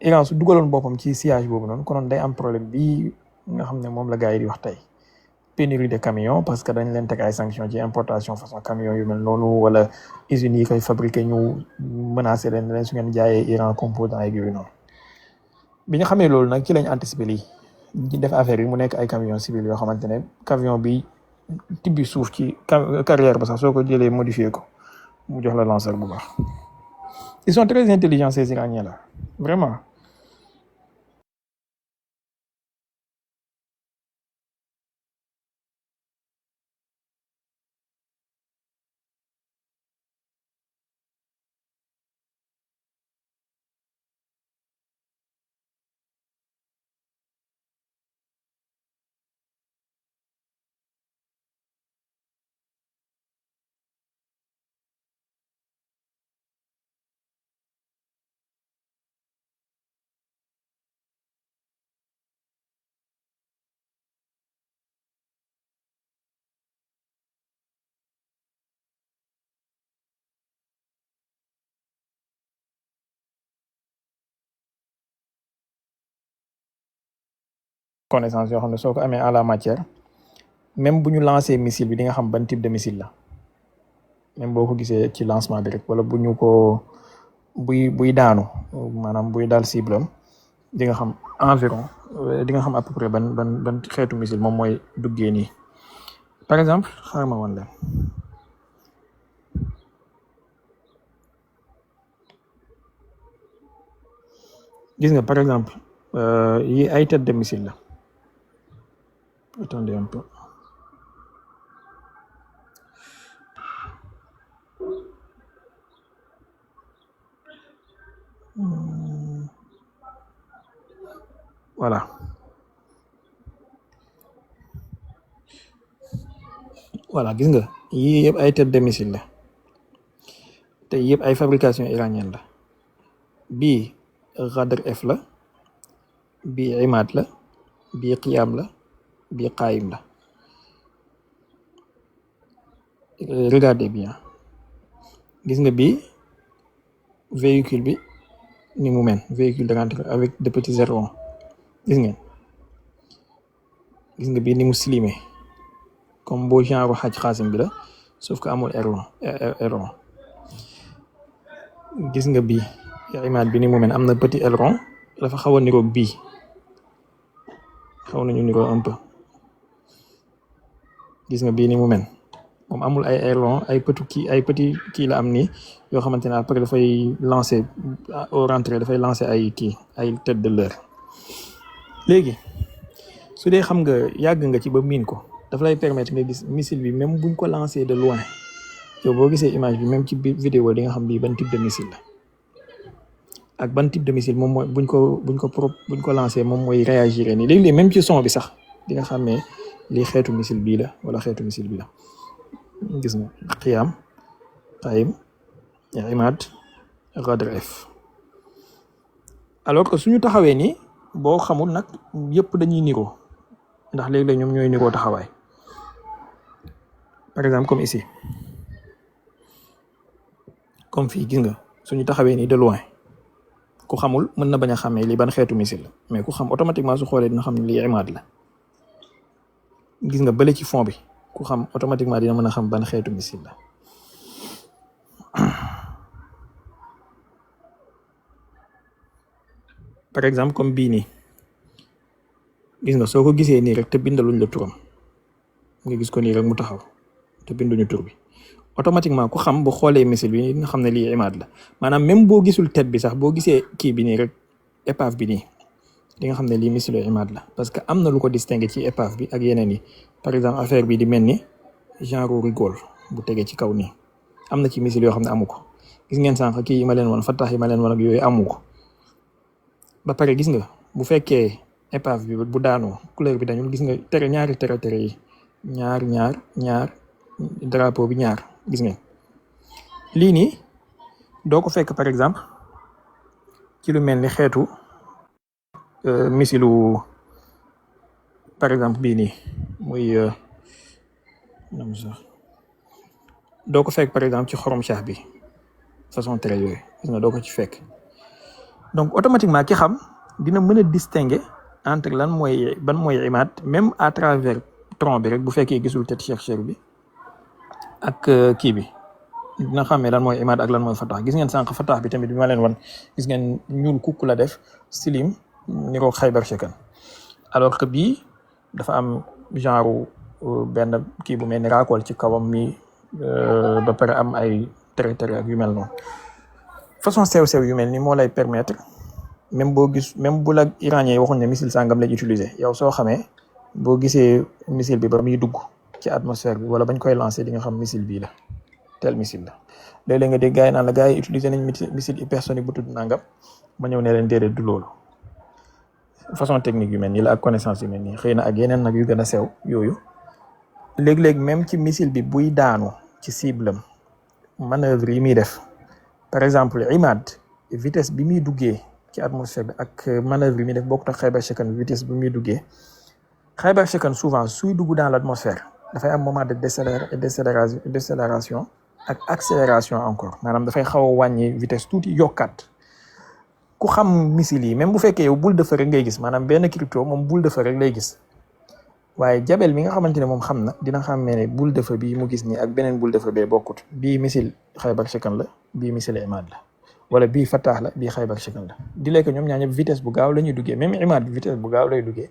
Iran su dugaloon boppam ci sillage boobu noonu konoon day am problème bii nga xam ne moom la gars yi di wax tey pénurie de camions parce que dañ leen teg ay sanctions ci importation façon camion yu mel noonu wala usines yi koy fabriqué ñu menacé leen su ngeen jaayee Iran composant ak yooyu noonu. bi ñu xamee loolu nag ci lañ anticiper lii ñu def affaire yi mu nekk ay camions civils yoo xamante ne camion bi tibbi suuf ci carrière ba sax soo ko jëlee modifié ko mu jox la lanceur bu baax. Ils sont très intelligents ces Iraniens là vraiment. Connaissance yoo xam ne soo ko amee en la matière même bu ñu lancé missile bi di nga xam ban type de missile la même boo ko gisee ci lancement bi rek wala bu ñu ko buy daanu maanaam buy daal cible am di nga xam environ di nga xam à peu près ban xeetu missile moom mooy duggee nii. par exemple xaaral ma woon leen gis nga par exemple yi ay tête de missile la. Attendez un peu. Voilà. Voilà, gis nga yii yëpp ay tête de missile la te yëpp ay fabrication iranienne la bii Ghadr F la bii Imad la bii Qiyam la bii Qaim la. Regardez bien gis nga bii véhicule bi ni mu mel véhicule de rentrée avec de petits ailerons gis nga bii ni mu slimé comme boo genre xaj xaasim bi la sauf que amul aileron. gis nga bii Imad bi ni mu mel am na petit aileron dafa xaw a niroog bii xaw nañu niroo un peu. gis nga bii ni mu mel moom amul ay aileron ay petit kii la am nii yoo xamante ne après dafay lancer au rentrée dafay lancer ay tête de leurre. léegi su dee xam nga yàgg nga ci ba miin ko dafa lay permettre nga gis missile bi même buñ ko lancer de loin yow boo gisee image bi même ci biir vidéo di nga xam bii ban type de missile la ak ban type de missile moom mooy buñ ko lancer moom mooy réagir nii léegi même ci son bi sax di nga xamee lii xeetu missile bii la wala xeetu missile bi la. gis nga Qiyam Qaim Imad Ghadr F. alors que suñu taxawee nii boo xamul nag yëpp dañuy niroo ndax léeg-léeg ñoom ñooy niroo taxawaay. par exemple comme ici comme fii gis nga suñu taxawee nii de loin ku xamul mën na bañ a xamee lii ban xeetu missile la mais ku xam automatiquement su xoolee dina xam ne lii Imad la. gis nga bële ci fond bi ku xam automatiquement dina mën a xam ban xeetu missile la. par exemple comme bii nii gis nga soo ko gisee nii rek te bindaluñ la turam nga gis ko nii rek mu taxaw te binduñu tur bi automatiquement ku xam bu xoolee missile bi nga xam ne lii Imad la maanaam même boo gisul tête bi sax boo gisee kii bi nii rek épave bi nii di nga xam ne lii missile Imad la parce que am na lu ko distinguer ci épave bi ak yeneen yi. par exemple affaire bi di mel ni genre rigole bu tegee ci kaw nii am na ci missile yoo xam ne amu ko gis ngeen sànq kii yi ma leen woon fattax yi ma leen woon ak yooyu amu ko. ba pare gis nga bu fekkee épave bi bu daanoo couleur bi dañul gis nga ñaari tere yi ñaar drapeau bi ñaar gis ngeen lii nii doo ko fekk par exemple ci lu mel ni xeetu missilu par exemple bii nii muy doo ko fekk par exemple ci xorom Shah bi façon tere yooyu gis nga doo ko ci fekk. donc automatiquement ki xam dina mën a distinguer entre ban mooy Imad même à travers tronc bi rek bu fekkee gisul tête chercheur bi ak kii bi dina xàmmee lan mooy imaad ak lan mooy fataax. gis ngeen sànq fataax bi tamit bi ma leen wan gis ngeen ñuul kukk la def silim niroo Xaybar Shekan, alors que bii dafa am genre benn kii bu mel ni raakool ci kawam mi ba pare am ay tere ak yu mel noonu. façon sew-sew yu mel ni moo lay permettre même bu la iranien yi waxuñ ne missile sàngam lañ utiliser yow soo xamee boo gisee missile bi ba muy dugg ci atmosphère bi wala bañ koy lancer di nga xam missile bii la tel missile la. léeg-léeg nga dégg gars yi naan la gars yi utiliser nañ missile hypersonique bu tudd nangam ma ñëw ne leen déedéet du loolu. façon technique yu mel nii la ak connaissance yu mel nii xëy na ak yeneen nag yu gën a sew yooyu léeg-léeg même ci missile bi buy daanu ci cible am manœuvre yi muy def par exemple Imad vitesse bi muy duggee ci atmosphère bi ak manœuvre yi muy def bokkut ak Xaybar Shekan vitesse bi muy duggee. Xaybar Shekan souvent suy dugg dans l'atmosphère dafay am moment de décélération ak accélération encore maanaam dafay xaw a wàññi vitesse tuuti yokkaat. ku xam missile yi même bu fekkee yow boule de feu rek ngay gis maanaam benn crypto moom boule de feu rek lay gis waaye jabel mi nga xamante ne moom xam na dina xàmmee ne boule de feu bii mu gis nii ak beneen boule de feu bee bokkut bii missile Xaybar Shekan la bii missile Imad la wala bii Fatah la bii Xaybar Shekan la di lekk ñoom ñaar ñëpp vitesse bu gaaw la ñuy duggee même Imad bi vitesse bu gaaw lay duggee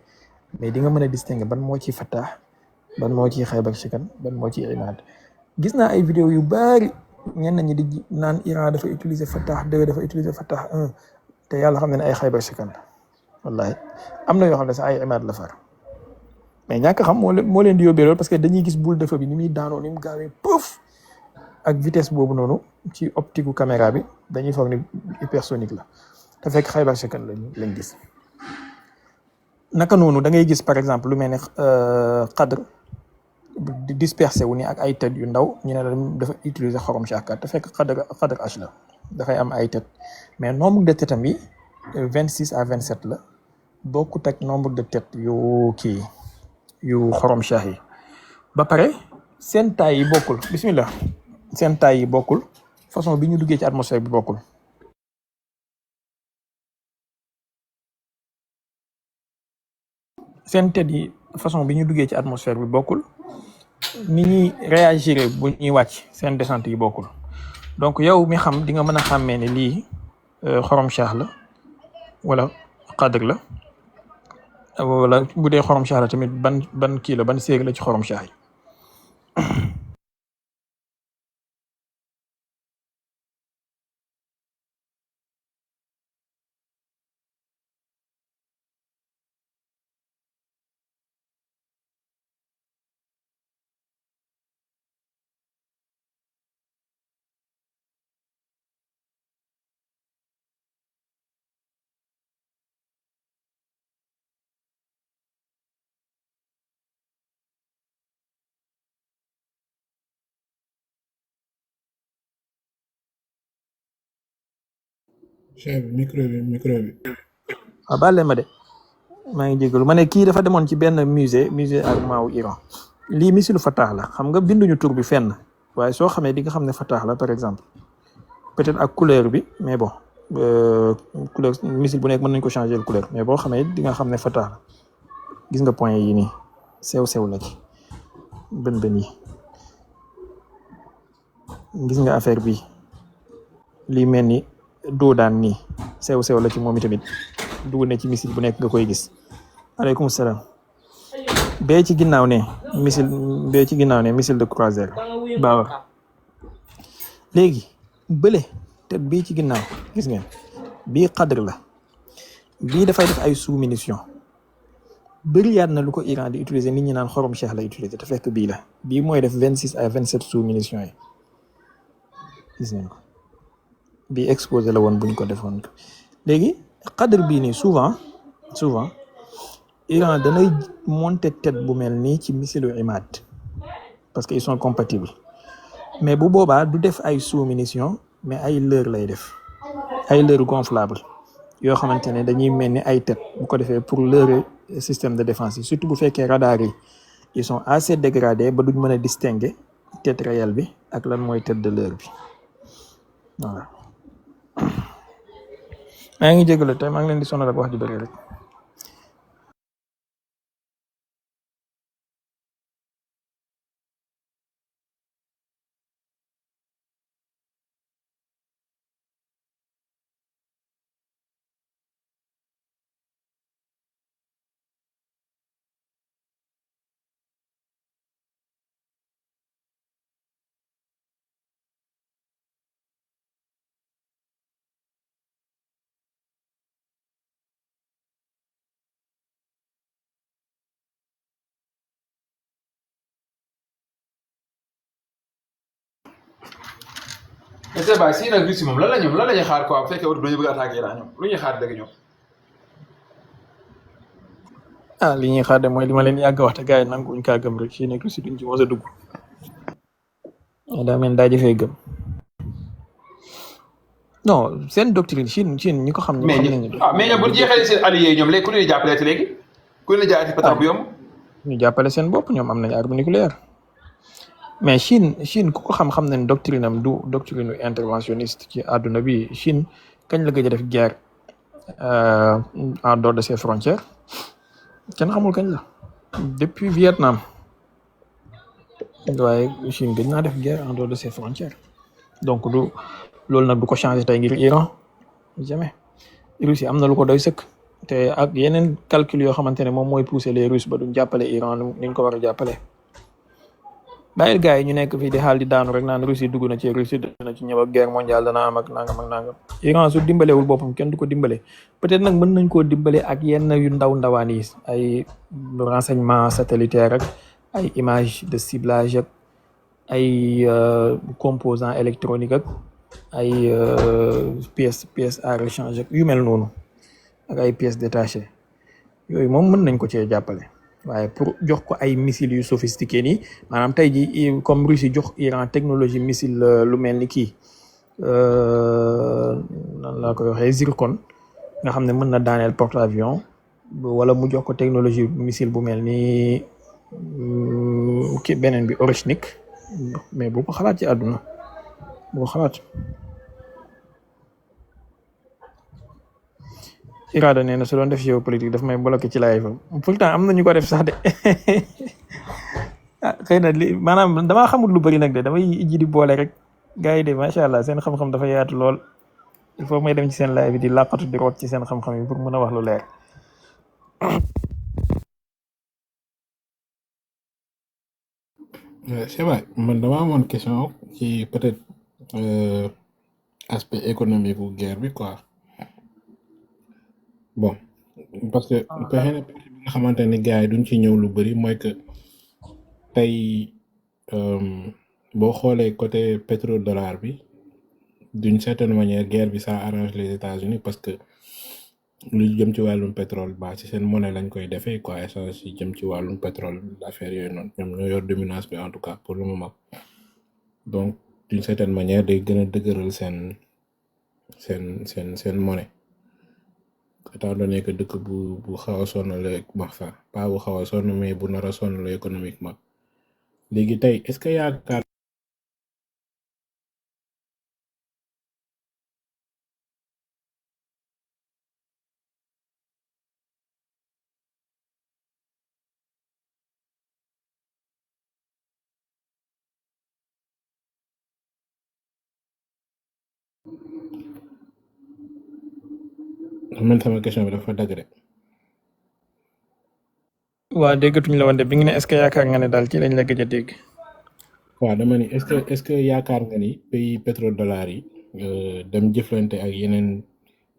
mais di nga mën a distinguer ban moo ci Fatah ban moo ci Xaybar Shekan ban moo ci Imad. gis naa ay vidéo yu bari ñenn ñi di naan Iran dafa utiliser Fatah 2 dafa utiliser Fatah 1 te yàlla xam ne ay Xaybar Shekan la wallahi am na yoo xam ne sax ay Imad la far mais ñàkk xam moo leen di yóbbee loolu parce que dañuy gis boule de feu bi ni muy daanoo ni mu gaawee pouf ak vitesse boobu noonu ci optique caméra bi dañuy foog ni hypersonique la te fekk Xaybar Shekan lañ gis. naka noonu da ngay gis par exemple lu mel ne Qadr di dispersé wu ni ak ay tête yu ndaw ñu ne la dafa utiliser xorom shahkat te fekk Qadr H la dafay am ay tête mais nombre de tête am yi 26 à 27 la bokkut ak nombre de tête yu xorom shah yi ba pare seen taille yi bokkul bismillah seen taille yi bokkul façon bi ñu duggee ci atmosphère bi bokkul. seen tête yi façon bi ñu duggee ci atmosphère bi bokkul ni ñuy réagir bu ñuy wàcc seen descente yi bokkul donc yow mi xam di nga mën a xàmmee ne lii xorom shah la wala Qadr la wala bu dee xorom shah la tamit ban kii la ban série la ci xorom shah yi. chef bi micro bi. waaw baal leen ma de maa ngi jégalu ma ne kii dafa demoon ci benn musée armement wu Iran lii missile Fatah la xam nga binduñu tur bi fenn waaye soo xamee di nga xam ne Fatah la par exemple peut-être ak couleur bi mais bon couleur missile bu nekk mën nañu ko changer couleur mais boo xamee di nga xam ne Fatah la gis nga point yi nii sew la ci bën yi gis nga affaire bi lii mel ni doo daan nii sew la ci moom itamit dugg ne ci missile bu nekk nga koy gis. aleykum salaam. bee ci ginnaaw ne missile de croisière baawa léegi bële te bii ci ginnaaw gis ngeen bii Qadr la bii dafay def ay sous-munitions bëriyaat na lu ko Iran di utiliser nit ñi naan xorom shah la utiliser te fekk bii la bii mooy def 26 à 27 sous-munitions yi gis ngeen ko bii exposé la woon buñ ko defoon léegi Qadr bii nii souvent Iran danay monter tête bu mel nii ci missile Imad parce que ils sont compatibles mais bu boobaa du def ay sous-munitions mais ay leurre lay def ay leurre gonflable yoo xamante ne dañuy mel ni ay tête bu ko defee pour leurrer système de défense yi surtout bu fekkee radar yi ils sont assez dégradés ba duñ mën a distinguer tête réelle bi ak lan mooy tête de leurre bi voilà. maa ngi jégalu tey maa ngi leen di sonal ak wax ju bëri rek. mais c'est vrai si nag Russie moom lan la ñuy xaar quoi bu fekkee Europe dañu bëgg a attaquer Iran ñoom lu ñuy xaar dëgg ñoom. li ñuy xaar de mooy li ma leen yàgg wax te gars yi nanguwuñ kaa gëm rek Chine ak Russie duñ ci mos a dugg daa mel daa jëfee gëm non seen doctrine Chine ñi ko xam. mais ñoom bu jeexalee seen alliés yi ñoom léegi ku leen jàppale léegi ku leen jaayati pétrole bu yomb. ñu jàppale seen bopp ñoom am nañu arme nucléaire mais Chine ku ko xam nañ doctrine am du doctrine interventionniste ci àdduna bi Chine kañ la gëj a def guerre en dehors de ses frontières kenn xamul kañ la depuis Vietnam waaye Chine gëj naa def guerre en dehors de ses frontières donc loolu nag du ko changé tey ngir Iran jamais Russie am na lu ko doy sëkk te ak yeneen calcul yoo xamante ne moom mooy pousser les Russes ba duñ jàppale Iran ni ñu ko war a jàppale. bàyyil gars yi ñu nekk fii di xaal di daanu rek naan Russie dugg na ci Russie dana ci ñëw ak guerre mondiale dana am ak nangam. Iran su dimbalewul boppam kenn du ko dimbale peut-être nag mën nañ koo dimbale ak yenn yu ndawaan yi ay renseignement satellitaire ak ay image de ciblage ak ay composants électroniques ak ay pièces à rechange ak yu mel noonu ak ay pièces détachées yooyu moom mën nañ ko cee jàppale. waaye pour jox ko ay missiles yu sophistiqué nii maanaam tey ji comme Russie jox Iran technologie missile lu mel ni kii nan laa koy waxee Zircon nga xam ne mën na daaneel porte avions wala mu jox ko technologie missile bu mel ni kii beneen bi Oreshnik mais bu ko xalaat ci àdduna bu ko xalaat. Irada nee na su doon def géopolitique daf may bloqué ci live am pourtant am na ñu ko def sax de xëy na li maanaam damaa xamul lu bëri nag de damay ji di boole rek gars yi de macha allah seen xam-xam dafa yaatu lool il faut may dem ci seen live bi di làqatu di root ci seen xam-xam yi pour mën a wax lu leer. c'est vrai man dama amoon question ci peut-être aspect économique bu guerre bi quoi. Bon, parce que xëy na partie bi nga xamante ne gars yi duñ ci ñëw lu bëri mooy que tey boo xoolee côté pétrodollar bi d'une certaine manière guerre bi ça arrange les États-Unis parce que lu jëm ci wàllum pétrole ba ci seen monnaie lañ koy defee quoi échange yi jëm ci wàllum pétrole affaire yooyu noonu ñoom ñoo yor dominance bi en tout cas pour le moment donc d'une certaine manière day gën a dëgëral seen monnaie. étant donné que dëkk bu xaw a sonn la pas bu xaw a sonn mais bu nar a sonn la économiquement léegi tey est-ce que yaakaar man sama question bi dafa dagg rek. waa déggatuñ la woon de bi nga ne est-ce que yaakaar nga ne daal ci lañ la gëj a dégg. waaw dama ni est-ce que yaakaar nga ni pays pétrodollars yi dem jëflante ak yeneen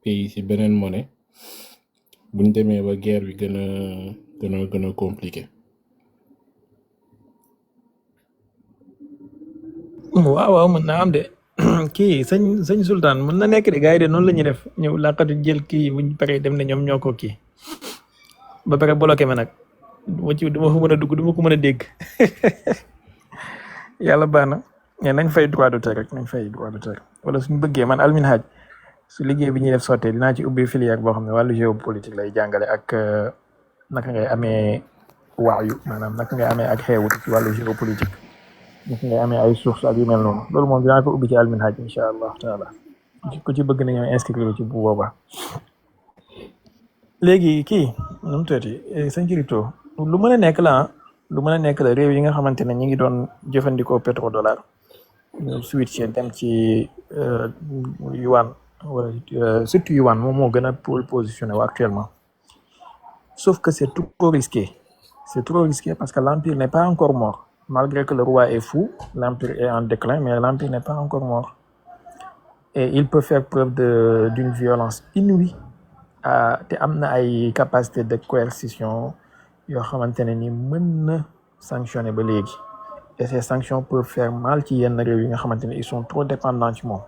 pays ci beneen monnaie buñ demee ba guerre bi gën a compliqué. waaw mën naa am de kii sëñ Sultan mën na nekk de gars yi de noonu la ñuy def ñëw laqatu jël kii buñ paree dem ne ñoom ñoo ko kii ba pare bloqué ma nag du ma fa mën a dugg du ma ko mën a dégg yàlla baax na mais nañ fay droit d'auteur rek nañ fay droit d'auteur wala suñu bëggee man Almin Hadj su liggéey bi ñuy def sottee dinaa ci ubbi filière boo xam ne wàllu géopolitique lay jàngale ak naka ngay amee waayu maanaam naka ngay amee ak xeewut ci wàllu géopolitique naka ngay amee ay sources ak yu mel noonu loolu moom dinaa ko ubbi ci Almin Hadj incha allah taala ku ci bëgg nañoo inscrire ci bu boobaa. léegi kii nu mu tëddee sëñ Kirito lu mën a nekk la lu mën a nekk la réew yi nga xamante ne ñi ngi doon jëfandikoo pétrodollar ñu switch dem ci yuan wala surtout yuan moom moo gën a positionné wu actuellement sauf que c'est trop risqué parce que l'empire n'est pas encore mort malgré que le roi est fou l'empire est en déclin mais l'empire n'est pas encore mort et il peut faire preuve d'une violence inouïe te am na ay capacité de coercition yoo xamante ne ni mën na sanctionner ba léegi et ces sanctions peuvent faire mal ci yenn réew yi nga xamante ne ils sont trop dépendants ci moom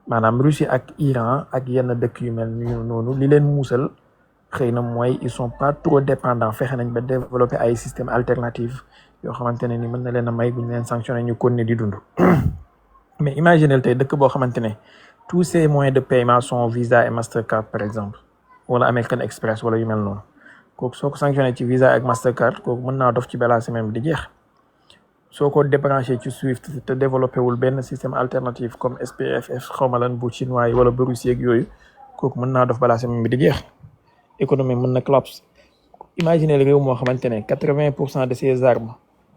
maanaam Russie ak Iran ak yenn dëkk yu mel noonu li leen muusal xëy na mooy ils sont pas trop dépendants fexe nañ ba développer ay systèmes alternatifs yoo xamante ne ni mën na leen a may bu ñu leen sanctionné ñu continuer di dund mais imaginez tey dëkk boo xamante ne tous ces moyens de paiement sont Visa et Mastercard par exemple wala American Express wala yu mel noonu kooku soo ko sanctionné ci Visa ak Mastercard kooku mën naa dof ci balaa semaine bi di jeex soo ko débranché ci Swift te développé wul benn système alternatif comme SPFF xawma lan bu chinois yi wala bu Russie ak yooyu kooku mën naa dof balaa semaine bi di jeex économie mën na collapse imaginez réew moo xamante ne 80% de ses armes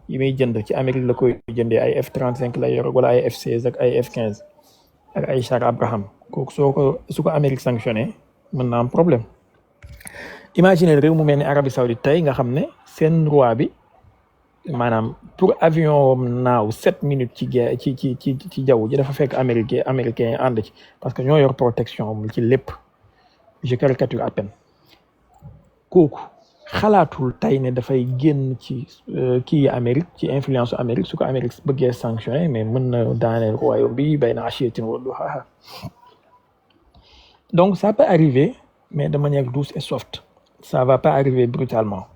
yi muy jënd ci Amérique la koy jëndee ay F-35 la yor wala ay F-16 ak ay F-15 ak ay char Abraham kooku su ko Amérique sanctionné mën na am problème imaginez réew mu mel ni Arabie Saoudite tey nga xam ne seen roi bi maanaam pour avion naaw 7 minutes ci jaww ji dafa fekk américain ànd ci parce que ñoo yor protection ci lépp je caricature à peine kooku xalaatul tey ne dafay génn ci kii Amérique ci influence Amérique su ko Amérique bëggee sanctionné mais mën na daaneel royaume bi bay na achiétin wala xaaxa donc ça peut arriver mais de manière douce et soft ça va pas arriver brutalement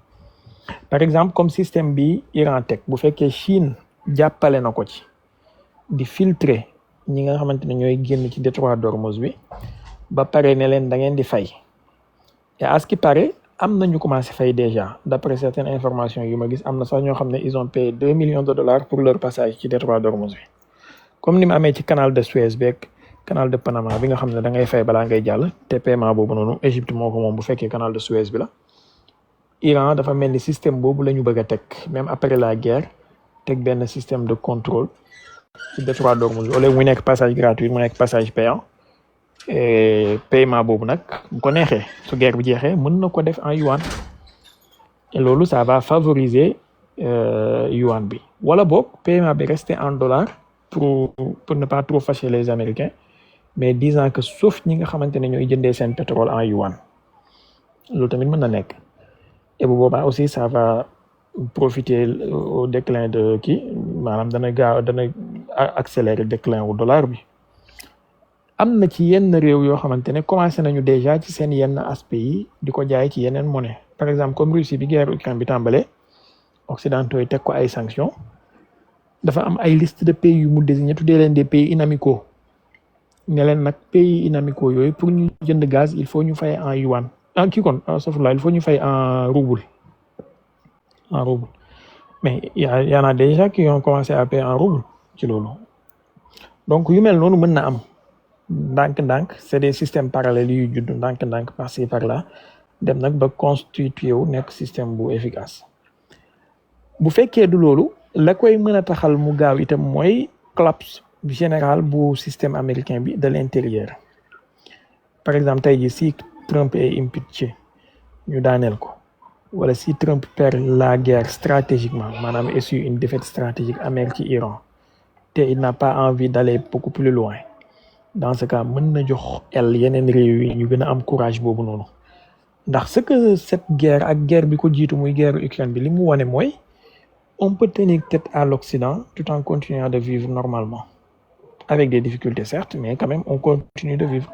par exemple comme système bi Iran teg bu fekkee Chine jàppale na ko ci di filtrer ñi nga xamante ne ñooy génn ci détroit d'Ormuz bi ba pare ne leen da ngeen di fay et à ce qui paraît am na ñu commencé fay déjà d'après certaines informations yu ma gis am na sax ñoo xam ne ils ont payé $2 millions pour leur passage ci détroit d'Ormuz bi comme ni mu amee ci canal de Suez beeg canal de Panama bi nga xam ne da ngay fay balaa ngay jàll te paiement boobu noonu Égypte moo ko moom bu fekkee canal de Suez bi la Iran dafa mel ni système boobu la ñu bëgg a teg même après la guerre teg benn système de contrôle ci détroit d'Ormuz au lieu mu nekk passage gratuit mu nekk passage payant et paiement boobu nag bu ko neexee su guerre bi jeexee mën na ko def en yuan et loolu ça va favoriser yuan bi wala boog paiement bi rester en dollars pour ne pas trop fâcher les Américains mais disant que sauf ñi nga xamante ne ñooy jëndee seen pétrole en yuan loolu tamit mën na nekk et bu boobaa aussi ça va profiter au déclin de kii maanaam dana accélérer déclin wu dollar bi am na ci yenn réew yoo xamante ne commencé nañu déjà ci seen yenn aspects yi di ko jaay ci yeneen monnaie par exemple comme Russie bi guerre Ukraine bi tàmbalee occidentaux yi teg ko ay sanctions dafa am ay liste de pays yu mu désigné tuddee leen des pays inamicaux ne leen nag pays inamicaux yooyu pour ñu jënd gaz il faut ñu fay en yuan en kii kon il faut ñu fay en rouble mais y en a déjà qui ont commencé à payer en rouble ci loolu donc yu mel noonu mën na am ndànk-ndànk c'est des systèmes parallèles yu judd ndànk-ndànk par-ci par-là dem nag ba constitué wu nekk système bu efficace bu fekkee du loolu la koy mën a taxal mu gaaw itam mooy collapse général bu système américain bi de l'intérieur par exemple tey jii si Trump est impeaché ñu daaneel ko wala si Trump perd la guerre stratégiquement maanaam essuie une défaite stratégique amère ci Iran te il n'a pas envie d'aller beaucoup plus loin dans ce cas mën na jox yeneen réew yi ñu gën a am courage boobu noonu ndax ce que cette guerre ak guerre bi ko jiitu muy guerre Ukraine bi li mu wane mooy on peut tenir tête à l'Occident tout en continuant de vivre normalement avec des difficultés certes mais quand même on continue de vivre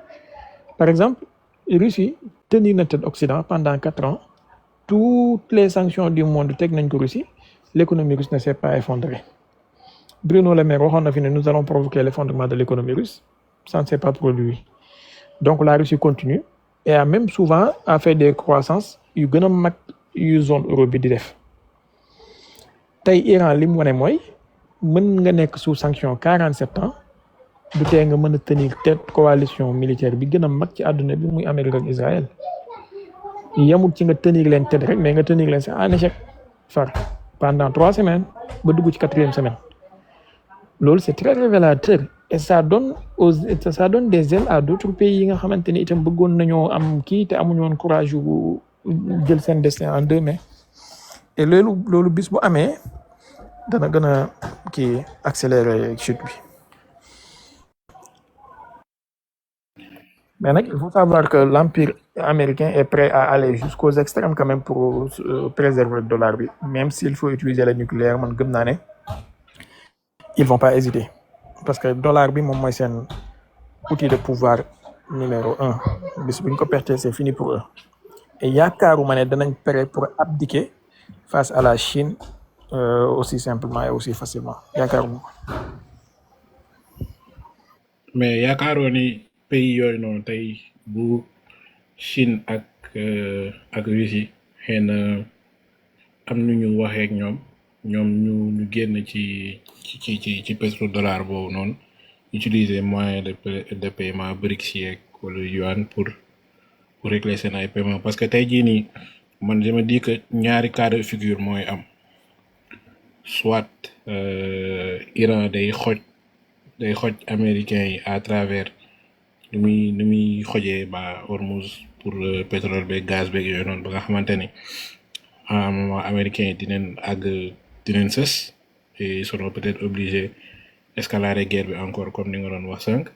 par exemple Russie tenir na tête Occident pendant 4 ans toutes les sanctions du monde teg nañ ko Russie l'économie russe ne s'est pas effondrée Bruno Le Maire waxoon na fi ne nous allons provoquer l'effondrement de l'économie russe ça ne s'est pas produit donc la Russie continue et a même souvent a fait des croissances yu gën a mag yu zone euro bi di def tey Iran li mu wane mooy mën nga nekk sous sanction 47 ans du tee nga mën a tenir tête coalition militaire bi gën a mag ci àdduna bi muy Amérique ak Israël yemul ci nga tenir leen tête rek mais nga tenir leen c'est en échec far pendant 3 semaines ba dugg ci 4e semaine loolu c'est très révélateur et ça donne des ailes à d'autres pays yi nga xamante ni itam bëggoon nañoo am kii te amuñu woon courage yu jël seen destin en 2 mains et loolu bis bu amee dana gën a kii accélérer chute bi. Mais il faut savoir que l'Empire américain est prêt à aller jusqu'aux extrêmes quand même pour préserver le dollar. Même s'il faut utiliser le nucléaire, ils vont pas hésiter. Parce que le dollar, c'est un outil de pouvoir numéro 1. Si vous perdez, c'est fini pour eux. Et il y a carrément des prêts pour abdiquer face à la Chine aussi simplement et aussi facilement. Il y a carrément. mais yaakaaroo ni pays yooyu noonu tey bu Chine ak Russie xëy na am nu ñu waxee ak ñoom ñu génn ci pétrodollar boobu noonu utiliser moyen de paiement BRICS yeeg wala yuan pour régler seen ay paiement parce que tey jii nii man je me dis que ñaari cas de figure mooy am soit Iran day xoj américains yi à travers nu muy xojee ba Hormuz pour pétrole beeg gaz beeg yooyu noonu ba nga xamante ni à un moment américains yi dinañ sës et ils seront peut-être obligés escalader guerre bi encore comme ni nga doon wax sànq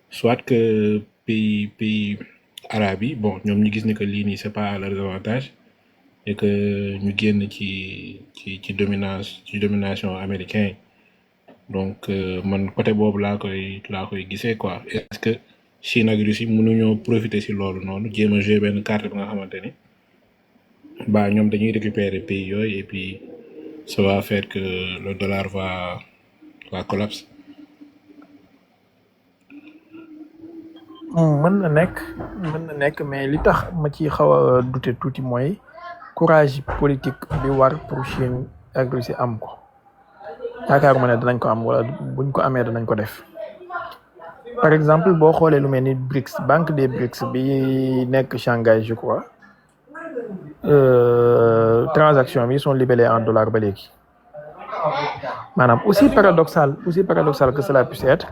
soit que pays arabes yi bon ñoom ñu gis ni que lii nii c'est pas à leur avantage et que ñu génn ci domination américain yi donc man côté boobu laa koy gisee quoi est-ce que Chine ak Russie mënuñoo profiter ci loolu noonu jéem a jouer benn carte bi nga xamante ni ba ñoom dañuy récupérer pays yooyu et puis ça va faire que le dollar va collapse. mën na nekk mais li tax ma ci xaw a douter tuuti mooy courage politique bi war pour Chine ak Russie am ko yaakaaruma ne danañ ko am wala buñ ko amee danañ ko def par exemple boo xoolee lu mel ni BRICS banque des BRICS bi nekk Shanghai je crois transactions yi sont libellées en dollars ba léegi maanaam aussi paradoxal que cela puisse être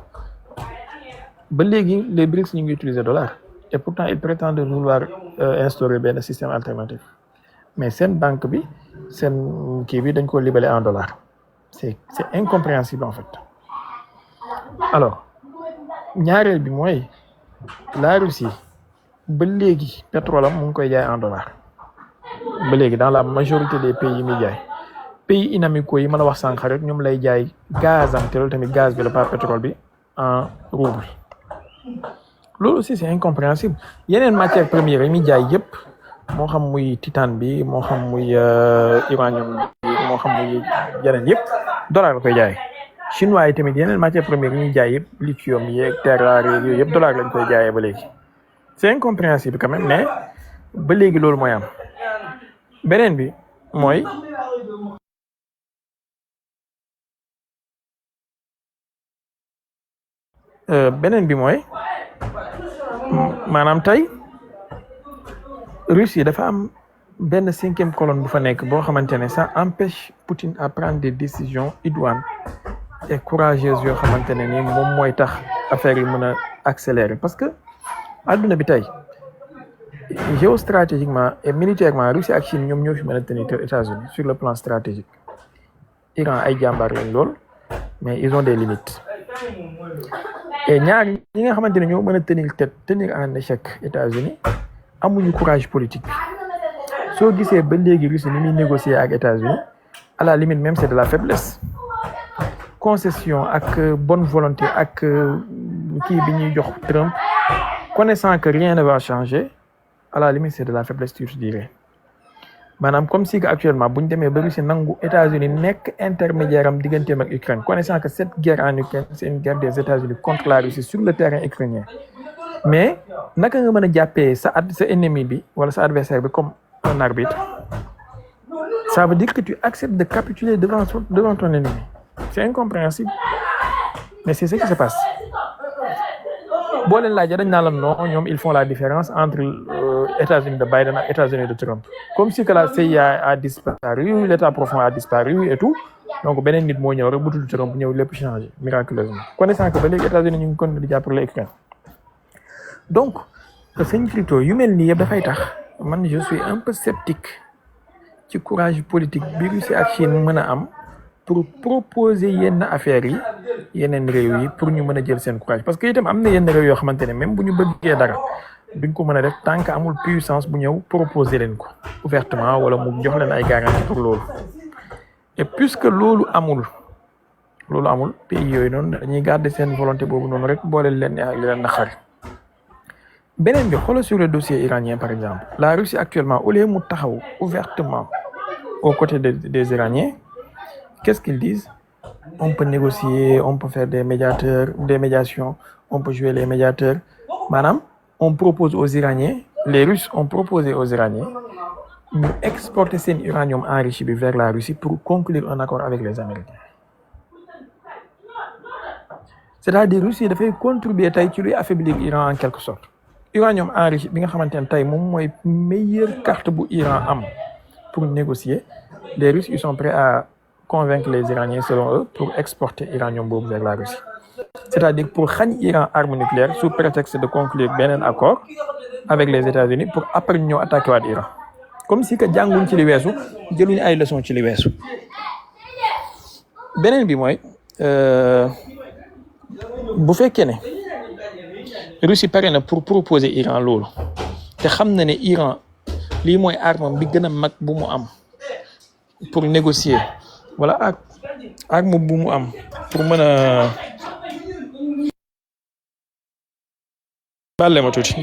ba léegi les BRICS ñu ngi utiliser dollar et pourtant ils prétendent vouloir instaurer benn système alternatif mais seen banque bi seen kii bi dañ ko libellé en dollars c'est incompréhensible en fait. Alors ñaareel bi mooy la Russie ba léegi pétrole am mu ngi koy jaay en dollars ba léegi dans la majorité des pays yi muy jaay pays inamicaux yi ma la wax sànq rek ñoom lay jaay gaz am te loolu tamit gaz bi la pas pétrole bi en rouble loolu aussi c'est incompréhensible yeneen matières premières yi muy jaay yëpp moo xam muy titane bi moo xam muy uranium bi moo xam muy yeneen yëpp dollar la koy jaay chinois yi tamit yeneen matières premières yi ñuy jaay yëpp lithium yeeg terres rares yeeg yooyu yëpp dollar lañ koy jaayee ba léegi c'est incompréhensible quand même mais ba léegi loolu mooy am beneen bi mooy maanaam tey Russie dafa am benn 5e colonne bu fa nekk boo xamante ne ça empêche Poutine à prendre des décisions idoines et courageuses yoo xamante ne ni moom mooy tax affaire yi mën a accélérer parce que adduna bi tey géostratégiquement et militairement Russie ak Chine ñoom ñoo fi mën a tenir États-Unis sur le plan stratégique Iran ay jàmbaar lañ lool mais ils ont des limites et ñaar ñi nga xamante ne ñoo mën a tenir en échec États-Unis amuñu courage politique bi soo gisee ba léegi Russie ni muy négocier ak États-Unis à la limite même c'est de la faiblesse concession ak bonne volonté ak kii bi ñuy jox Trump connaissant que rien ne va changer à la limite c'est de la faiblesse je dirais maanaam comme si que actuellement bu ñu demee ba Russie nangu États-Unis nekk intermédiaire am digganteem ak Ukraine connaissant que cette guerre en Ukraine c'est une guerre des États-Unis contre la Russie sur le terrain ukrainien mais naka nga mën a jàppee sa ennemi bi wala sa adversaire bi comme un arbitre ça veut dire que tu acceptes de capituler devant ton ennemi c'est incompréhensible mais c'est ce qui se passe boo leen laajee dañ naa la non ñoom ils font la différence entre États-Unis de Biden ak États-Unis de Trump comme si que la CIA a disparu l'état profond a disparu et tout donc beneen nit moo ñëw rek bu tudd Trump ñëw lépp changé miraculeusement connaissant que ba léegi États-Unis ñu ngi continuer di jàppale Ukraine donc sëñ Crypto yu mel nii yëpp dafay tax man je suis un peu sceptique ci courage politique bi Russie ak Chine mën a am pour proposer yenn affaires yi yeneen réew yi pour ñu mën a jël seen courage parce que itam am na yenn réew yoo xamante ne même bu ñu bëggee dara duñ ko mën a def tant que amul puissance bu ñëw proposer leen ko ouvertement wala mu jox leen ay garantie pour loolu et puisque loolu amul pays yooyu noonu dañuy garder seen volonté boobu noonu rek boole leen ak leen naqari beneen bi xoolal sur le dossier iranien par exemple la Russie actuellement au lieu mu taxaw ouvertement aux côtés des Iraniens qu'est-ce qu'ils disent? On peut négocier, on peut faire des médiations, on peut jouer les médiateurs. Madame, on propose aux Iraniens, les Russes ont proposé aux Iraniens d'exporter cet uranium enrichi vers la Russie pour conclure un accord avec les Américains. C'est-à-dire que la Russie dafay contribuer tey ci luy affaiblir l'Iran en quelque sorte. Uranium enrichi bi nga xamante ne tey moom mooy meilleure carte bu Iran am pour négocier. Les Russes ils sont prêts à convaincre les Iraniens selon eux pour exporter l'uranium vers la Russie. C'est-à-dire pour xañ Iran arme nucléaire sous prétexte de conclure un accord avec les États-Unis pour après ñëw attaquer waat Iran. Comme si que jànguñ ci li weesu jëluñu ay leçons ci li weesu. Beneen bi mooy bu fekkee ne Russie pare na pour proposer Iran loolu te xam na ne Iran lii mooy arme bi gën a mag bu mu am pour négocier wala ak arme bu mu am pour mën a balle ma tuuti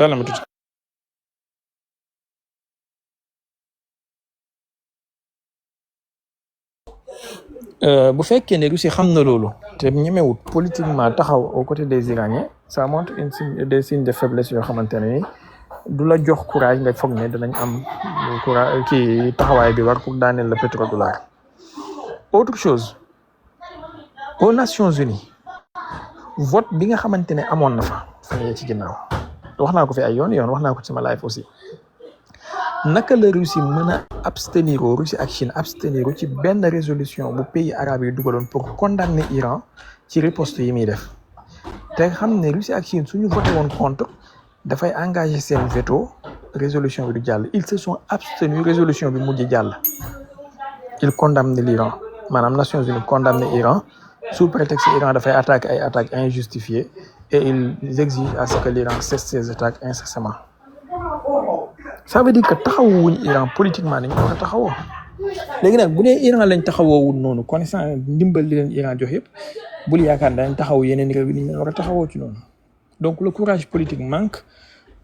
bu fekkee ne Russie xam na loolu te ñemewut politiquement taxaw aux côtés des Iraniens ça montre des signes de faiblesse yoo xamante ne ni du la jox courage nga foog ne danañ am courage kii taxawaay bi war pour daaneel le pétrodollar. Autre chose aux Nations Unies vote bi nga xamante ne amoon na fa fan yee ci ginnaaw wax naa ko fi ay yoon wax naa ko ci sama live aussi naka la Russie mën a abstenir Russie ak Chine abstenir ci benn résolution bu pays arabe yi dugaloon pour condamner Iran ci riposte yi muy def te xam ne Russie ak Chine suñu voté woon contre dafay engagé seen veto résolution bi du jàll ils se sont abstenus résolution bi mujj jàll ils condamnent l'Iran maanaam Nations Unies condamne Iran sous prétexte Iran dafay attaquer ay attaques injustifiées et ils exigent à ce que l'Iran cesse ses attaques incessamment. Ça veut dire que taxawuñ Iran politiquement dañ ko war a taxawoo léegi nag bu dee Iran lañ taxawoowul noonu connaissant ndimbal li leen Iran jox yëpp bul yaakaar dañ taxaw yeneen réew yi ñu war a taxawoo ci noonu donc le courage politique manque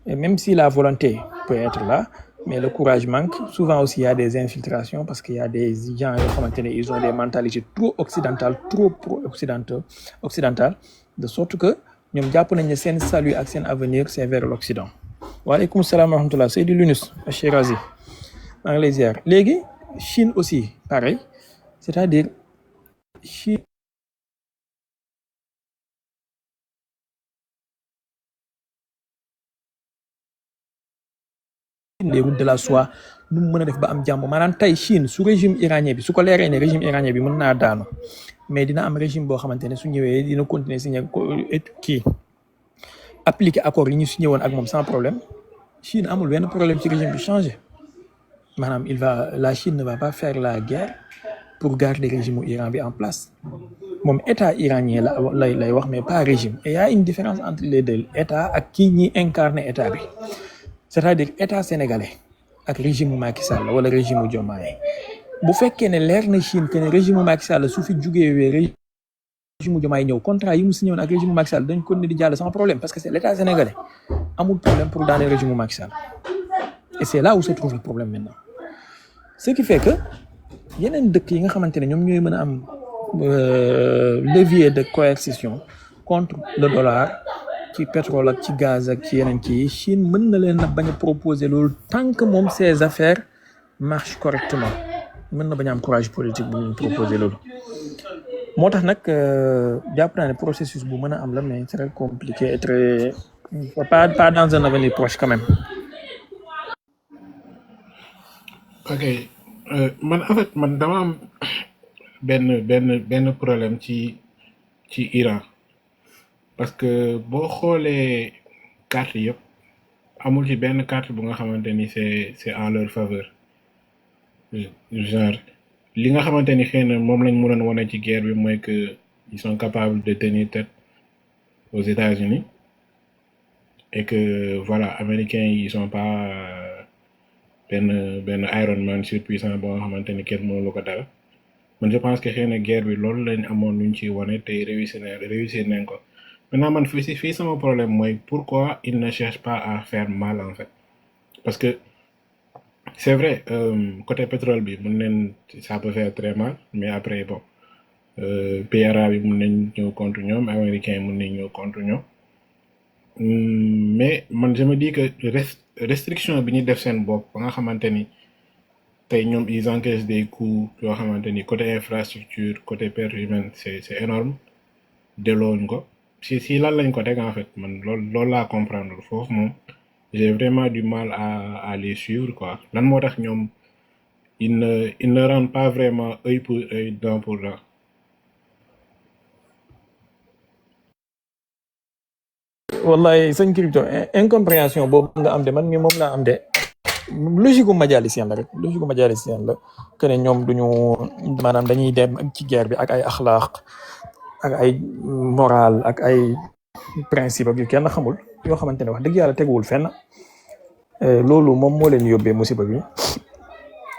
et même si la volonté peut être là mais le courage manque souvent aussi il y a des infiltrations parce qu'il y a des gens yoo xamante ne ils ont des mentalités trop occidentales trop pro-occidentales de sorte que ñoom jàpp nañ ne seen salut ak seen avenir c'est vers l'Occident. Waaleykum salaam wa rahmatullah Seydi Lunus Achirazi maa ngi lay ziar léegi Chine aussi pareil c'est-à-dire Chine les routes de la soie nu mu mën a def ba am jàmm maanaam tey Chine su régime iranien bi su ko leeree ne régime iranien bi mën naa daanu mais dina am régime boo xamante ne su ñëwee dina continuer signer kii appliquer accord yi ñu signé woon ak moom sans problème Chine amul benn problème ci régime bi changé maanaam la Chine ne va pas faire la guerre pour garder régime Iran bi en place moom état iranien lay wax mais pas régime et y a une différence entre les deux état ak kii ñi incarné état bi c'est-à-dire état sénégalais ak régime Macky Sall wala régime Diomaye bu fekkee ne leer na Chine que ne régime Macky Sall su fi jugee régime Diomaye ñëw contrat yi mu signé woon ak régime Macky Sall dañ ko ne di jàll sans problème parce que c'est l'état sénégalais amul problème pour daaneel régime Macky Sall et c'est là où se trouve le problème maintenant ce qui fait que yeneen dëkk yi nga xamante ne ñoom ñooy mën a am levier de coercition contre le dollar ci pétrole ak ci gaz ak ci yeneen kii Chine mën na leen a bañ a proposer loolu tant que moom ses affaires marchent correctement mën na bañ a am courage politique bu ñu proposer loolu moo tax nag jàpp naa ne processus bu mën a am la mais très compliqué et très pas dans un avenir proche quand même. ok man en fait man dama am benn problème ci Iran parce que boo xoolee carte yëpp amul ci benn carte bu nga xamante ni c'est en leur faveur genre li nga xamante ni xëy na moom lañ mënoon wane ci guerre bi mooy que ils sont capables de tenir tête aux États-Unis et que voilà américains yi ils sont pas benn Iron Man surpuissant boo nga xamante ni kenn mënu lu ko dara man je pense que xëy na guerre bi loolu lañ amoon luñ ci wane te réussir nañ ko maintenant man fii sama problème mooy pourquoi ils ne cherchent pas à faire mal en fait parce que c'est vrai côté pétrole bi mun nañ ça peut faire très mal mais après bon pays arabes yi mun nañ ñëw contre ñoom américains yi mun nañ ñëw contre ñoom mais man je me dis que restriction bi ñu def seen bopp ba nga xamante ni tey ñoom ils encaissent des coûts yoo xamante ni côté infrastructure côté perte humaine c'est énorme dellooñ ko si lan lañ ko teg en fait man loolu laa comprendre foofu moom j'ai vraiment du mal à les suivre quoi lan moo tax ñoom ils ne rendent pas vraiment œil pour œil dent pour dent. wallahi sëñ Crypto incompréhension boobu nga am de man mi moom laa am de logique gu majalisien la rek logique gu majalisien la que ne ñoom duñu maanaam dañuy dem ci guerre bi ak ay axlaaq ak ay moral ak ay principe ak yu kenn xamul yoo xamante ne wax dëgg yàlla teguwul fenn loolu moom moo leen yóbbee musiba bi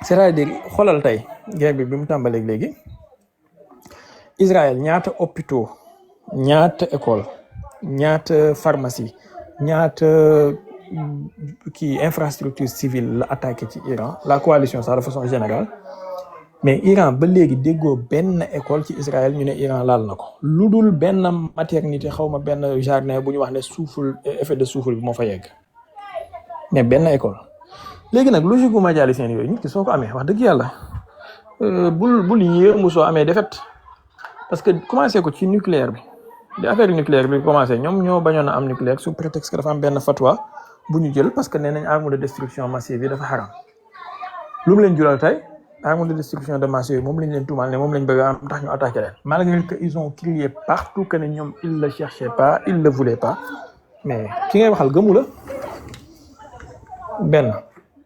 c'est-à-dire xoolal tey guerre bi mu tàmbaleeg léegi Israël ñaata hôpitaux ñaata école ñaata pharmacie ñaata kii infrastructure civile la attaqué ci Iran la coalition sax de façon générale mais Iran ba léegi déggoo benn école ci Israël ñu ne Iran laal na ko lu dul benn maternité xaw ma benn jardin bu ñu wax ne souffle effet de souffle bi moo fa yegg mais benn école léegi nag logique gu majalisien yooyu nit ki soo ko amee wax dëgg yàlla bul yéemu soo amee défaite parce que commencé ko ci nucléaire bi di affaire nucléaire bi commencé ñoom ñoo bañoon a am nucléaire sous prétexte que dafa am benn fatwa bu ñu jël parce que nee nañ arme de destruction massive yi dafa xaram lu mu leen jural tey arme de destruction de masse yooyu moom lañ leen tuumal ne moom lañ bëgg a am tax ñu attaqué leen malgré que ils ont crié partout que ne ñoom ils le cherchaient pas ils le voulaient pas mais ki ngay waxal gëmu la benn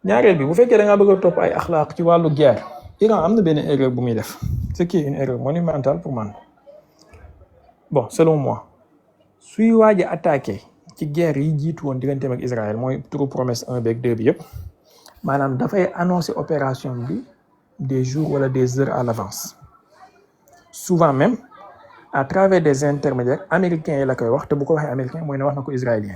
ñaareel bi bu fekkee da ngaa bëgg a topp ay axlaaq ci wàllu guerre Iran am na benn erreur bu muy def ce qui est une erreur monumentale pour man bon selon moi suy waaj a attaqué ci guerre yi jiitu woon digganteem ak Israël mooy turu promesse 1 beeg 2 bi yëpp maanaam dafay annoncer opération bi des jours wala des heures à l'avance souvent même à travers des intermédiaires américains yi la koy wax te bu ko waxee américain mooy ne wax na ko israélien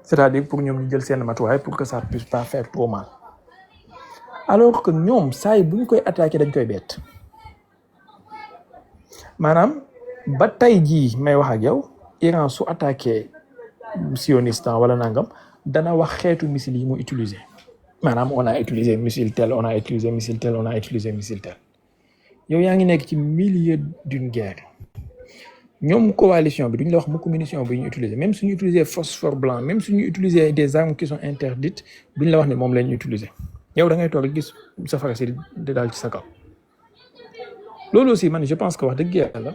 c'est-à-dire pour ñoom ñu jël seen matuwaay pour que ça puisse pas faire trop mal alors que ñoom saa yi bu ñu koy attaqué dañ koy bett maanaam ba tey jii may wax ak yow Iran su attaqué sionistan wala nangam dana wax xeetu missile yi mu utiliser maanaam on a utilisé missile tel on a utilisé missile tel on a utilisé missile tel yow yaa ngi nekk ci milieu d'une guerre ñoom coalition bi duñ la wax mukk munition bi ñu utiliser même suñu utiliser phosphore blanc même suñu utiliser des armes qui sont interdites duñ la wax ne moom lañ utiliser yow da ngay toog gis safara si di daal ci sa kaw loolu aussi man je pense que wax dëgg yàlla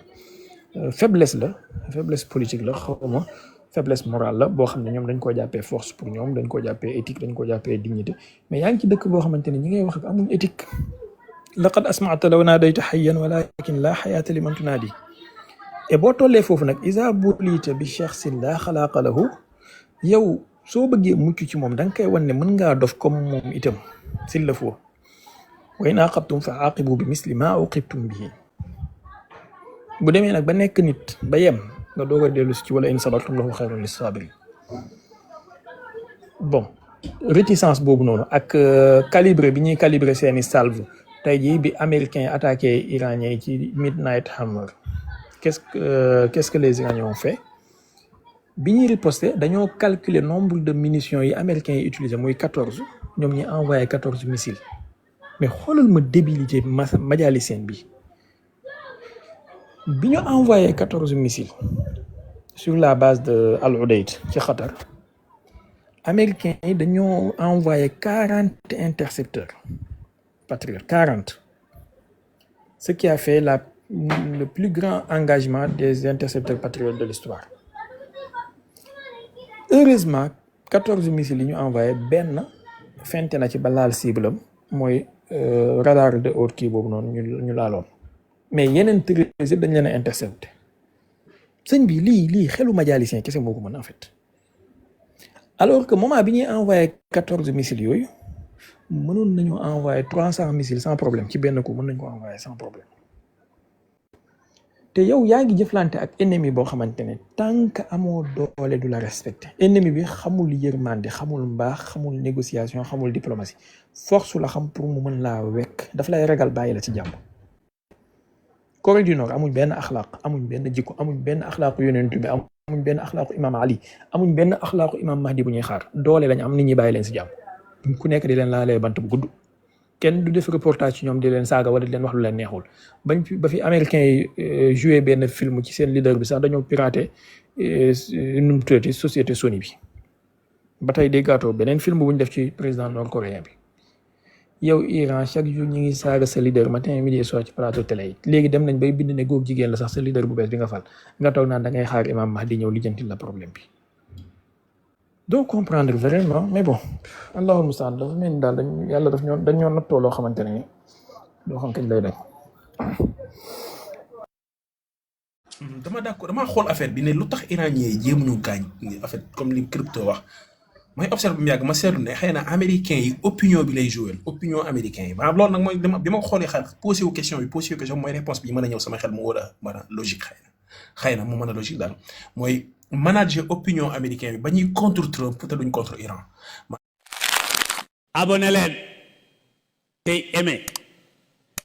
faiblesse politique la xawma faiblesse morale la boo xam ne ñoom dañ koo jàppee force pour ñoom dañ koo jàppee éthique dañ koo jàppee dignité mais yaa ngi ci dëkk boo xamante ne ñi ngay wax ak amuñ éthique laqad asma'ta law naadayta hayyan walakin la hayata liman tunaadi et boo tollee foofu nag isa bulita bi shakhsin la xalaaqa lahu yow soo bëggee mucc ci moom da nga koy wan ne mën ngaa dof comme moom itam s'il le faut wa in aqabtum fa aqibu bi misli ma uqibtum bihi bu demee nag ba nekk nit ba yem nga doog a dellu si ci wala in sabartum lahu xayrun lis-sabirin bon réticence boobu noonu ak calibre bi ñuy calibrer seeni salve tey jii bi américains attaqué iranien yi ci Midnight Hammer qu'est-ce que les Iraniens ont fait bi ñuy riposter dañoo calculer nombre de munitions yi américains yi utilisé muy 14 ñoom ñi envoyé 14 missiles mais xoolal ma débilité majalicienne bi ñu envoyé 14 missiles sur la base de Al Udeid ci Qatar américains yi dañoo envoyé 40 intercepteurs Patriot 40 ce qui a fait le plus grand engagement des intercepteurs patriotes de l'histoire heureusement 14 missiles yi ñu envoyé benn fente na ci ba laal cible am mooy radar de haute kii boobu noonu ñu laaloon mais yeneen 13 yëpp dañ leen a intercepté sëñ bi lii xelu majalicien kese moo ko mën en fait alors que moment bi ñuy envoyé 14 missiles yooyu mënoon nañu envoyé 300 missiles sans problème ci benn coup mën nañu ko envoyé sans problème te yow yaa ngi jëflante ak ennemi boo xamante ne tant que amoo doole du la respecté ennemi bi xamul yërmande xamul mbaax xamul négociation xamul diplomatie force la xam pour mu mën laa wekk daf lay ragal bàyyi la ci jàmm. Corée du Nord amuñ benn axlaaq amuñ benn jikko amuñ benn axlaaqu yonentu bi amuñ benn axlaaqu imam Ali amuñ benn axlaaqu imam Mahdi bu ñuy xaar doole lañ am nit ñi bàyyi leen si jàmm ku nekk di leen laalee bant bu gudd. kenn du def reportage ci ñoom di leen saaga wala di leen wax lu leen neexul ba fi américain yi joué benn film ci seen leader bi sax dañoo piraté nu mu tuddati société Sony bi ba tey déggaatoo beneen film bu ñu def ci président nord coréen bi yow Iran chaque jour ñu ngi saaga sa leader matin midi et soir ci plateau télé yi léegi dem nañ bay bind ne góor jigéen la sax sa leader bu bees bi nga fal nga toog naan da ngay xaar imam Mahdi ñëw lijjantil la problème bi doo comprendre vraiment mais bon allahul mustaan dafa mel ni daal yàlla dañ ñoo nattoo loo xamante ne doo xam kañ lay dañ. dama d'accord damaa xool affaire bi ne lu tax iranien yi jéemuñu gaañ en fait comme li crypto wax may observe bi mu yàgg ma seetlu ne xëy na américain yi opinion bi lay joué opinion américain yi maanaam loolu nag mooy bi ma xoolee xel posé wu question mooy réponse bi mën a ñëw sama xel mu war a mën a logique xëy na mu mën a logique daal mooy manager opinion américain bi ba ñuy contre Trump te duñ contre Iran. abonné leen tey aimé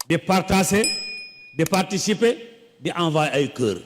di partager di participer di envoyer ay cœur